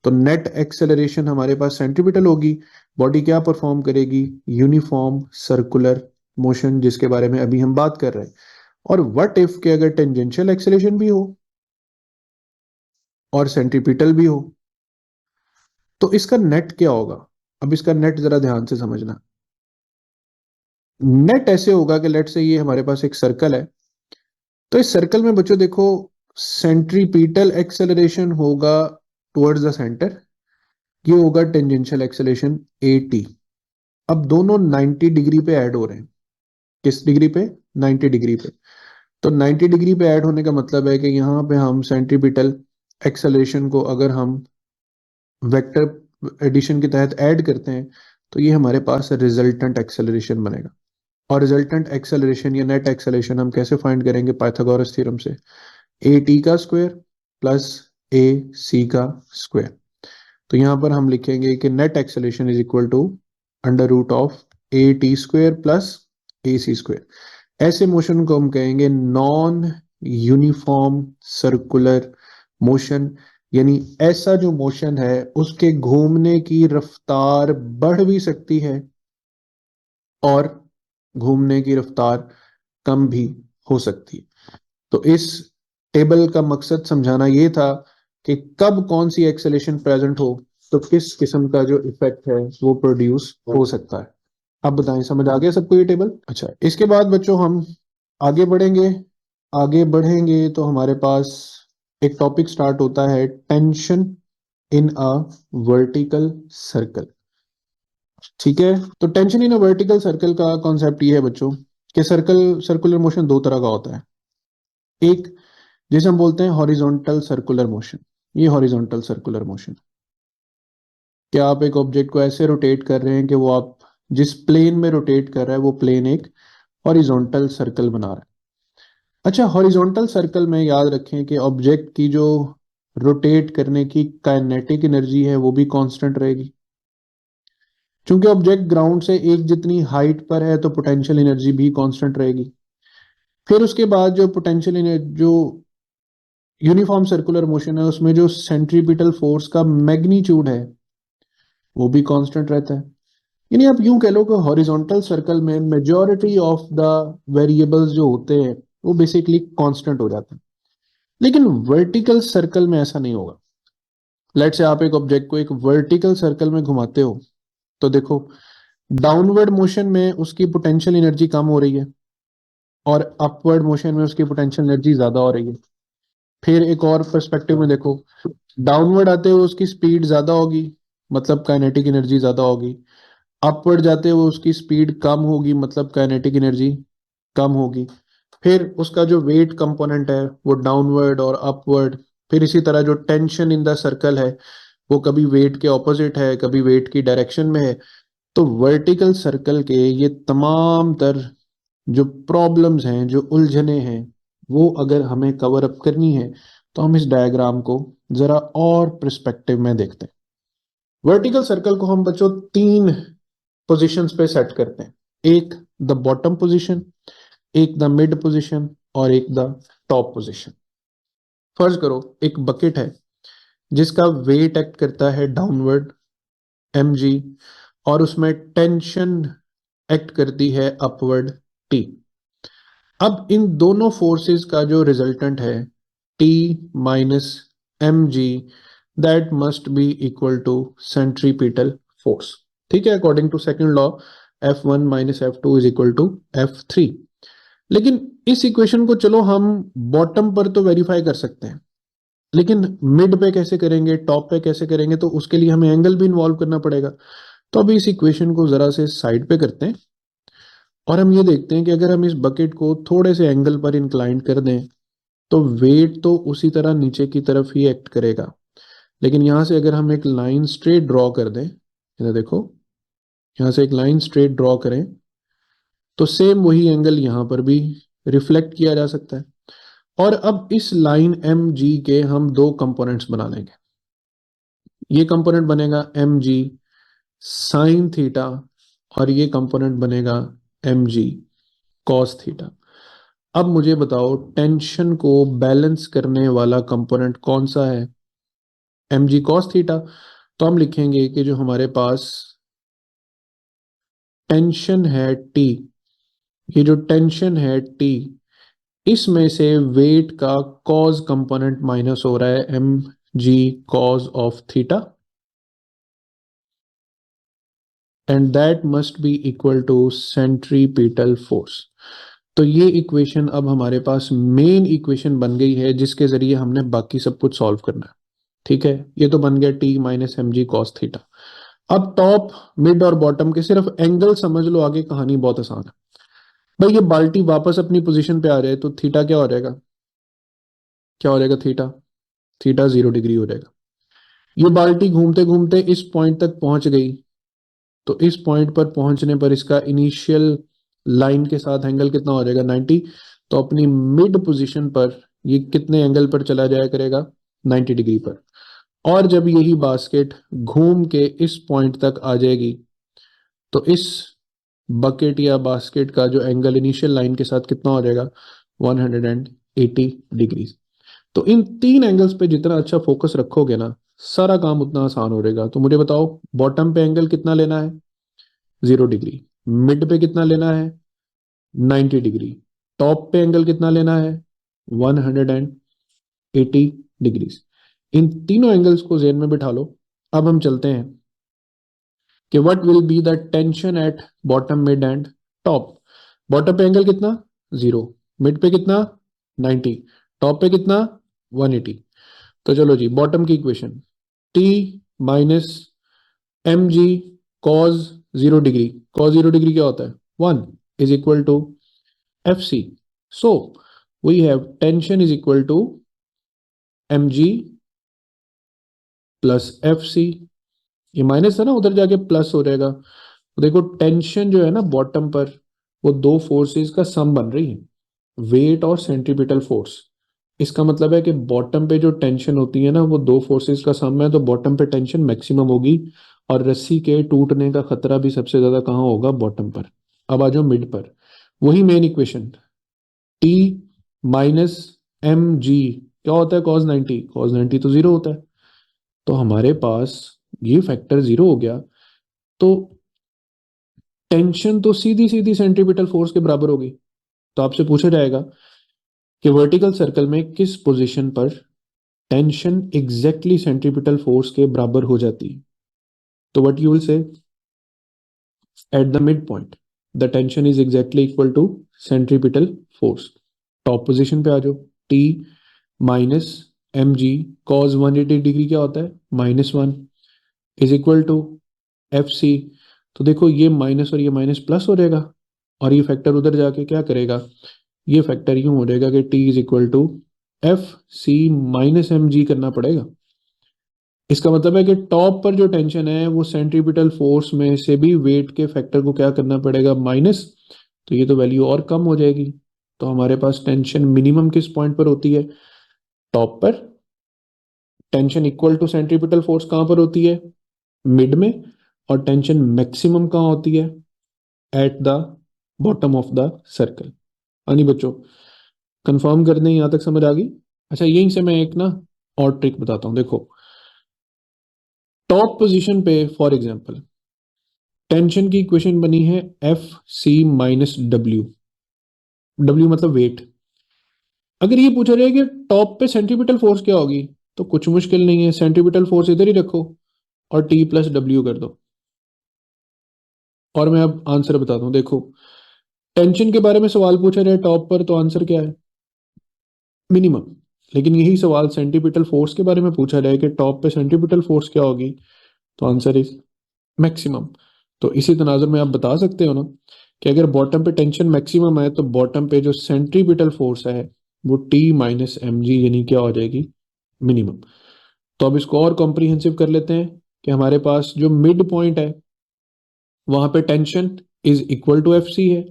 तो नेट एक्सेलरेशन हमारे पास सेंट्रीपिटल होगी, बॉडी क्या परफॉर्म करेगी? यूनिफॉर्म सर्कुलर मोशन, जिसके बारे में अभी हम बात कर रहे हैं। और व्हाट इफ के अगर टेंजेंशियल एक्सेलरेशन भी हो और सेंट्रीपिटल भी हो, तो इसका नेट क्या होगा? अब इसका नेट जरा ध्यान से समझना। नेट ऐसे होगा कि लेट से ये हमारे पास एक सर्कल है, तो इस सर्कल में बच्चों देखो सेंट्रीपिटल एक्सेलरेशन होगा टुवर्ड्स द सेंटर, ये होगा टेंजेंशियल एक्सेलरेशन AT। अब दोनों 90 डिग्री पे ऐड हो रहे हैं। किस डिग्री पे? 90 डिग्री पे। तो 90 डिग्री पे ऐड होने का मतलब है कि यहाँ पे हम सेंट्रीपिटल एक्सेलरेशन को अगर हम वेक्टर एडिशन के तहत ऐड करते हैं तो ये हमारे पास रिजल्टेंट एक्सेलरेशन बनेगा। और रिजल्टेंट एक्सेलरेशन या नेट एक्सेलरेशन हम कैसे फाइंड करेंगे? पाइथागोरस थ्योरम से। AT का स्क्वायर प्लस AC का स्क्वायर। तो यहां पर हम लिखेंगे कि net acceleration is equal to under root of AT square plus AC square. ऐसे मोशन को हम कहेंगे नॉन यूनिफॉर्म सर्कुलर मोशन, यानी ऐसा जो मोशन है उसके घूमने की रफ्तार बढ़ भी सकती है और घूमने की रफ्तार कम भी हो सकती है। तो इस टेबल का मकसद समझाना ये था कि कब कौन सी एक्सेलेरेशन प्रेजेंट हो तो किस किस्म का जो इफेक्ट है वो प्रोड्यूस हो सकता है। अब बताएं, समझ आ गया सबको ये टेबल? अच्छा, इसके बाद बच्चों हम आगे बढ़ेंगे। आगे बढ़ेंगे तो हमारे पास एक टॉपिक स्टार्ट होता है, tension in a vertical circle. ठीक है, तो tension in a vertical circle का कॉन्सेप्ट ये है बच्चों कि सर्कुलर मोशन दो तरह का होता है। एक जिसे हम बोलते हैं हॉरिजॉन्टल सर्कुलर मोशन। ये हॉरिजॉन्टल सर्कुलर मोशन, क्या आप एक ऑब्जेक्ट को ऐसे रोटेट कर रहे हैं कि वो आप जिस प्लेन में रोटेट कर रहा है वो प्लेन एक हॉरिजॉन्टल सर्कल बना रहा है। अच्छा, हॉरिजॉन्टल सर्कल में याद रखें कि ऑब्जेक्ट की जो रोटेट करने की काइनेटिक एनर्जी है वो भी कांस्टेंट रहेगी। क्योंकि ऑब्जेक्ट ग्राउंड से एक जितनी हाइट पर है तो पोटेंशियल एनर्जी भी कांस्टेंट रहेगी। फिर उसके बाद जो पोटेंशियल एनर्जी, जो यूनिफॉर्म सर्कुलर मोशन है उसमें जो सेंट्रीपिटल फोर्स का मैग्नीट्यूड है वो भी कांस्टेंट रहता है। यानी आप यूं कह लो कि हॉरिजॉन्टल सर्कल में मेजॉरिटी ऑफ द वेरिएबल्स जो होते हैं वो बेसिकली कांस्टेंट हो जाते हैं। लेकिन वर्टिकल सर्कल में ऐसा नहीं होगा। लेट से आप एक ऑब्जेक्ट को एक वर्टिकल सर्कल में घुमाते हो तो देखो डाउनवर्ड मोशन में उसकी पोटेंशियल एनर्जी कम हो रही है और अपवर्ड मोशन में उसकी पोटेंशियल एनर्जी ज्यादा हो रही है। फिर एक और पर्सपेक्टिव में देखो, डाउनवर्ड आते हुए उसकी स्पीड ज्यादा होगी, मतलब काइनेटिक एनर्जी ज्यादा होगी। अपवर्ड जाते हुए उसकी स्पीड कम होगी, मतलब काइनेटिक एनर्जी कम होगी। फिर उसका जो वेट कंपोनेंट है वो डाउनवर्ड और अपवर्ड। फिर इसी तरह जो टेंशन इन द सर्कल है वो कभी वेट के ऑपोजिट है, कभी वेट की डायरेक्शन में है। तो वर्टिकल सर्कल के ये तमाम तर जो प्रॉब्लम्स हैं, जो उलझने हैं, वो अगर हमें कवर अप करनी है तो हम इस डायग्राम को जरा और पर्सपेक्टिव में देखते हैं। वर्टिकल सर्कल को हम बच्चों तीन पोजीशंस पे सेट करते हैं। एक द बॉटम पोजीशन, एक द मिड पोजीशन और एक द टॉप पोजीशन। फर्ज करो एक बकेट है जिसका वेट एक्ट करता है डाउनवर्ड mg और उसमें टेंशन एक्ट करती है अपवर्ड T। अब इन दोनों फोर्सेस का जो रिजल्टेंट है T minus mg, that must be equal to centripetal force. ठीक है, according to second law F1 minus F2 is equal to F3। लेकिन इस इक्वेशन को चलो हम बॉटम पर तो वेरीफाई कर सकते हैं, लेकिन मिड पे कैसे करेंगे, टॉप पे कैसे करेंगे? तो उसके लिए हमें एंगल भी इन्वॉल्व करना पड़ेगा। तो अभी इस इक्वेशन को जरा से साइड पे करते हैं और हम ये देखते हैं कि अगर हम इस बकेट को थोड़े से एंगल पर इंक्लाइन कर दें तो वेट तो उसी तरह नीचे की तरफ ही एक्ट करेगा। लेकिन यहां से अगर हम एक लाइन स्ट्रेट ड्रॉ कर दें, इधर देखो, यहां से एक लाइन स्ट्रेट ड्रॉ करें तो सेम वही एंगल यहां पर भी रिफ्लेक्ट किया जा सकता है। और अब इस लाइन एम जी के हम दो कंपोनेंट्स बना लेंगे। ये कंपोनेंट बनेगा एम जी साइन थीटा और ये कंपोनेंट बनेगा एम जी कॉस थीटा। अब मुझे बताओ टेंशन को बैलेंस करने वाला कंपोनेंट कौन सा है? M G cos theta. तो हम लिखेंगे कि जो हमारे पास टेंशन है टी, ये जो टेंशन है टी, इसमें से वेट का कॉज कंपोनेंट माइनस हो रहा है M G cos of theta. And that must be equal to centripetal force. तो ये इक्वेशन अब हमारे पास मेन इक्वेशन बन गई है जिसके जरिए हमने बाकी सब कुछ सॉल्व करना है। ठीक है, ये तो बन गया T minus M G cos theta. अब टॉप मिड और बॉटम के सिर्फ एंगल समझ लो, आगे कहानी बहुत आसान है। भाई ये बाल्टी वापस अपनी पोजीशन पे आ रहे हैं तो थीटा क्या हो जाएगा, क्या हो जाएगा थीटा, थीटा 0 डिग्री हो जाएगा। ये बाल्टी घूमते घूमते इस पॉइंट तक पहुंच गई, तो इस पॉइंट पर पहुंचने पर इसका इनिशियल लाइन के साथ एंगल कितना हो जाएगा 90। तो अपनी मिड पोजीशन पर ये कितने एंगल पर चला जाया करेगा 90 डिग्री पर। और जब यही बास्केट घूम के इस पॉइंट तक आ जाएगी तो इस बकेट या बास्केट का जो एंगल इनिशियल लाइन के साथ कितना हो जाएगा 180 डिग्री। तो इन तीन एंगल्स पे जितना अच्छा फोकस रखोगे ना, सारा काम उतना आसान हो जाएगा। तो मुझे बताओ बॉटम पे एंगल कितना लेना है 0 डिग्री, मिड पे कितना लेना है 90 डिग्री, टॉप पे एंगल कितना लेना है 180 डिग्री। इन तीनों एंगल्स को जेन में बिठा लो। अब हम चलते हैं कि what will be the tension at bottom mid and top. Bottom पे एंगल कितना 0, मिड पे कितना 90, टॉप पे कितना 180। तो चलो जी, बॉटम की equation T minus M G cos 0 degree, cos 0 degree क्या होता है 1 is equal to F C. So we have tension is equal to M G plus F C. ये माइनस है ना, उधर जाके प्लस हो जाएगा। तो देखो टेंशन जो है ना बॉटम पर, वो दो फोर्सेस का सम बन रही है, वेट और सेंट्रीपिटल फोर्स। इसका मतलब है कि बॉटम पे जो टेंशन होती है ना वो दो फोर्सेस का सम है, तो बॉटम पे टेंशन मैक्सिमम होगी और रस्सी के टूटने का खतरा भी सबसे ज्यादा कहाँ होगा बॉटम पर। अब आ जाओ मिड पर, वही main equation T minus M G क्या होता है कॉस 90, कॉस 90 तो 0 होता है। तो हमारे पास ये फैक्टर 0 हो गया, तो टेंशन तो सीधी सीधी सेंट्रीपिटल फोर्स के बराबर होगी। तो आपसे पूछा जाएगा कि वर्टिकल सर्कल में किस पोजीशन पर टेंशन एग्जैक्टली सेंट्रीपिटल फोर्स के बराबर हो जाती है। तो what you will say at the mid point the tension is exactly equal to centripetal force. Top position पे आ जाओ, T minus M G cos 180 degree क्या होता है -1 is equal to F C. तो देखो ये माइनस और ये माइनस प्लस हो जाएगा, और ये फैक्टर उधर जाके क्या करेगा, ये फैक्टर यूं हो जाएगा कि T is equal to F C minus M G करना पड़ेगा। इसका मतलब है कि टॉप पर जो टेंशन है वो सेंट्रीपिटल फोर्स में से भी वेट के फैक्टर को क्या करना पड़ेगा माइनस। तो ये तो वैल्यू और कम हो जाएगी। तो हमारे पास टेंशन मिनिमम किस पॉइंट पर होती है टॉप पर, tension equal to centripetal force कहां पर होती है मिड में, और टेंशन मैक्सिमम कहां होती है eight the bottom of the circle. हाँ जी बच्चों, कंफर्म कर दें यहां तक समझ आ गई। अच्छा यहीं से मैं एक ना और ट्रिक बताता हूं। देखो टॉप पोजीशन पे फॉर एग्जांपल टेंशन की इक्वेशन बनी है F C minus W, W मतलब वेट। अगर ये पूछा जाए कि टॉप पे सेंट्रीपिटल फोर्स क्या होगी, तो कुछ मुश्किल नहीं है, सेंट्रीपिटल फोर्स इधर ही रखो और टी प्लस डब्ल्यू कर दो। और मैं अब आंसर बताता हूँ। देखो टेंशन के बारे में सवाल पूछा जाए टॉप पर, तो आंसर क्या है मिनिमम। लेकिन यही सवाल सेंट्रीपिटल फोर्स के बारे में पूछा जाए कि टॉप पे सेंट्रीपिटल फोर्स क्या होगी, तो आंसर इज मैक्सिमम। तो इसी तनाजुर में आप बता सकते हो ना कि अगर बॉटम पे टेंशन मैक्सिमम है तो बॉटम पे जो सेंट्रीपिटल फोर्स है वो टी माइनस एम जी यानी क्या हो जाएगी मिनिमम। तो अब इसको और कॉम्प्रिहेंसिव कर लेते हैं कि हमारे पास जो मिड पॉइंट है वहां पे tension is equal to F C है,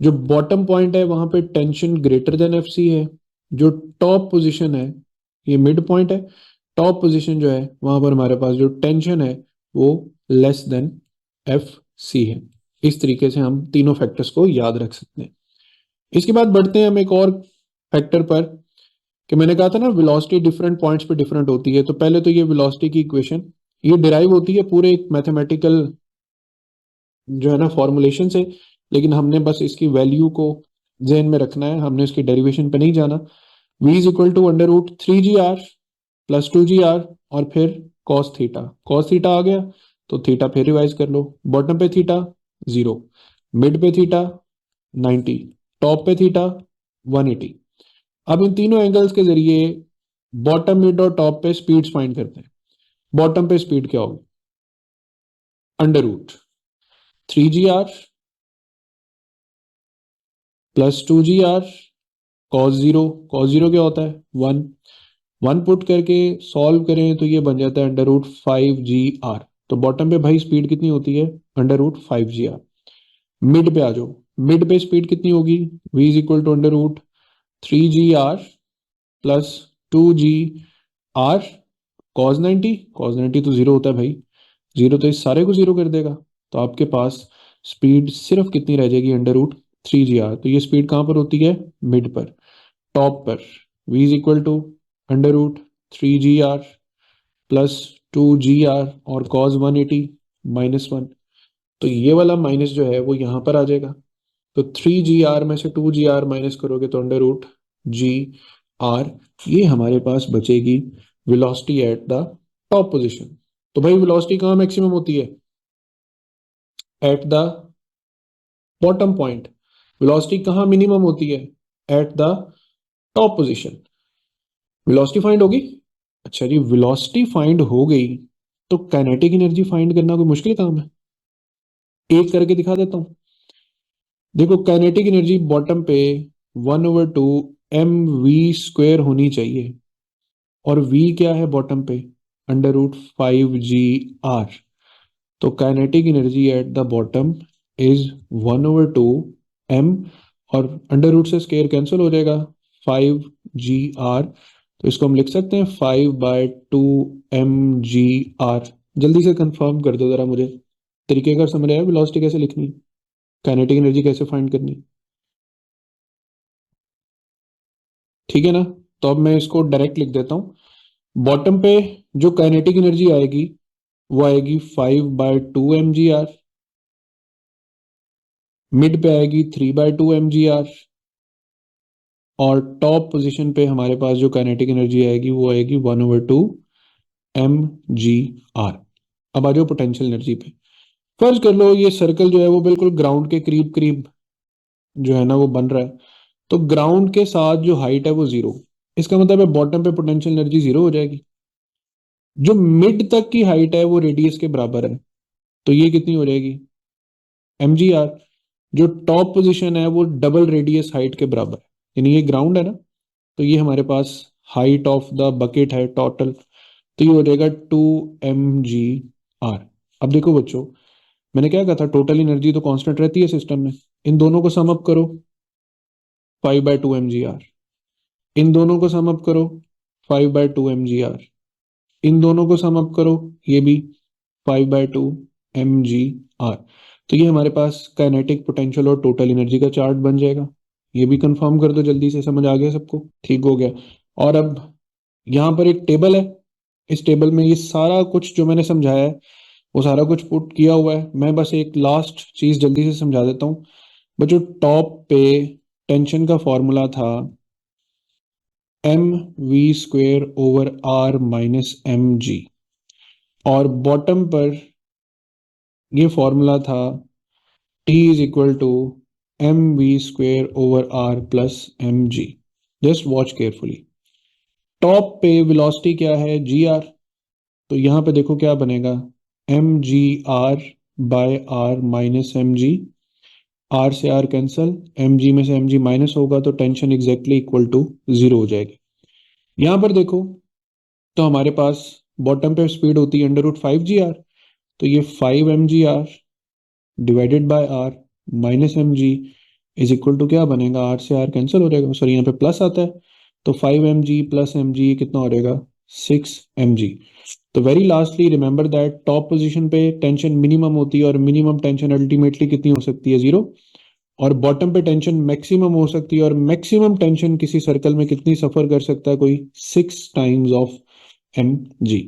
जो बॉटम पॉइंट है वहां पे tension greater than F C है, जो टॉप पोजीशन है ये मिड पॉइंट है, टॉप पोजीशन जो है वहां पर हमारे पास जो टेंशन है वो लेस देन एफ सी है। इस तरीके से हम तीनों फैक्टर्स को याद रख सकते हैं। इसके बाद बढ़ते हैं हम एक और फैक्टर पर कि मैंने कहा था ना वेलोसिटी डिफरेंट पॉइंट्स पे डिफरेंट होती है। तो पहले तो ये वेलोसिटी की इक्वेशन ये डिराइव होती है पूरे एक मैथमेटिकल जो है ना फॉर्मुलेशन से, लेकिन हमने बस इसकी वैल्यू को जहन में रखना है, हमने इसकी डेरिवेशन पे नहीं जाना। v is equal to under root 3 G R plus 2 G R और फिर कॉस थीटा, कॉस थीटा आ गया तो थीटा फिर रिवाइज कर लो। बॉटम पे थीटा 0, मिड पे थीटा 90, टॉप पे थीटा 180। अब इन तीनों एंगल्स के जरिए बॉटम, मिड और टॉप पे स्पीड्स फाइंड करते हैं। बॉटम पे स्पीड क्या होगी? Under root 3 GR plus 2 GR cos 0। cos 0 क्या होता है? 1। 1 पुट करके सॉल्व करें तो ये बन जाता है अंडर रूट 5 GR। तो बॉटम पे भाई स्पीड कितनी होती है? Under root 5 GR। मिड पे आ जाओ, मिड पे स्पीड कितनी होगी? v is equal to under root 3 GR plus 2 GR cos 90। cos 90 तो 0 होता है भाई, 0 तो इस सारे को 0 कर देगा। तो आपके पास स्पीड सिर्फ कितनी रह जाएगी? Under root 3 GR। तो ये स्पीड कहाँ पर होती है? मिड पर। टॉप पर v is equal to under root 3 GR plus 2 GR और cos 180 -1। तो ये वाला माइनस जो है वो यहाँ पर आ जाएगा। तो 3 GR में से 2 GR माइनस करोगे तो अंडर रूट GR। ये हमारे पास बचेगी velocity at the top position. तो भाई वेलोसिटी कहाँ मैक्सिमम होती है? Eight the bottom point. Velocity कहाँ मिनिमम होती है? At the top position. Velocity find होगी। अच्छा जी, वेलोसिटी फाइंड हो गई तो काइनेटिक एनर्जी फाइंड करना कोई मुश्किल काम है? एक करके दिखा देता हूं। देखो काइनेटिक एनर्जी बॉटम पे 1/2 mv² होनी चाहिए, और v क्या है बॉटम पे? Under root 5 GR। तो kinetic energy at the bottom is 1/2 m, और अंडर रूट से स्केयर कैंसिल हो जाएगा, 5 GR। तो इसको हम लिख सकते हैं 5/2 mgr। जल्दी से कंफर्म कर दो जरा मुझे, तरीके का समझ आया वेलोसिटी कैसे लिखनी, काइनेटिक एनर्जी कैसे फाइंड करनी? ठीक है ना? तो अब मैं इसको डायरेक्ट लिख देता हूँ। बॉटम पे जो काइनेटिक एनर्जी आएगी वो आएगी 5/2 mgr। मिड पे आएगी 3/2 mgr। और टॉप पोजीशन पे हमारे पास जो काइनेटिक एनर्जी आएगी वो आएगी 1/2 mgr। अब आ जाओ पोटेंशियल एनर्जी पे। फर्ज कर लो ये सर्कल जो है वो बिल्कुल ग्राउंड के करीब करीब जो है ना वो बन रहा है। तो ग्राउंड के साथ जो हाइट है वो 0। इसका मतलब है बॉटम पे पोटेंशियल एनर्जी 0 हो जाएगी। जो मिड तक की हाइट है वो रेडियस के बराबर है, तो ये कितनी हो जाएगी? mgr। जो टॉप पोजीशन है वो डबल रेडियस हाइट के बराबर है, यानी ये ग्राउंड है ना, तो ये हमारे पास हाइट ऑफ द बकेट है टोटल। तो ये हो जाएगा 2 mgr। अब देखो बच्चों, मैंने क्या कहा था, टोटल एनर्जी तो कांस्टेंट रहती है सिस्टम में। इन दोनों को सम अप करो, 5/2 mgr। इन दोनों को सम अप करो, 5/2 mgr। इन दोनों को सम अप करो, ये भी 5/2 mgr। तो ये हमारे पास काइनेटिक पोटेंशियल और टोटल एनर्जी का चार्ट बन जाएगा। ये भी कंफर्म कर दो जल्दी से, समझ आ गया सबको? ठीक हो गया। और अब यहाँ पर एक टेबल है, इस टेबल में ये सारा कुछ जो मैंने समझाया है वो सारा कुछ पुट किया हुआ है। मैं बस एक लास्ट चीज जल्दी से समझा देता हूँ बच्चों। टॉप पे टेंशन का फॉर्मूला था mv²/r-mg, और बॉटम पर ये फॉर्मूला था T is equal to mv²/r+mg। Just watch carefully. Top पे वेलोसिटी क्या है? gr। तो यहाँ पे देखो क्या बनेगा, mgr/r-mg। r से r कैंसल, mg में से mg माइनस होगा तो टेंशन एग्जैक्टली इक्वल टू 0 हो जाएगी। यहाँ पर देखो तो हमारे पास बॉटम पे स्पीड होती है अंडर रूट 5 GR। तो ये 5 mgr divided by R minus mg is equal to क्या बनेगा, r से r कैंसिल हो जाएगा, सॉरी यहाँ पे प्लस आता है। तो 5 mg प्लस mg कितना हो जाएगा? 6 mg। तो very lastly remember that top position पे टेंशन मिनिमम होती है, और मिनिमम टेंशन अल्टीमेटली कितनी हो सकती है? 0। और बॉटम पे टेंशन मैक्सिमम हो सकती है, और मैक्सिमम टेंशन किसी सर्कल में कितनी सफर कर सकता है? कोई 6 टाइम्स ऑफ mg।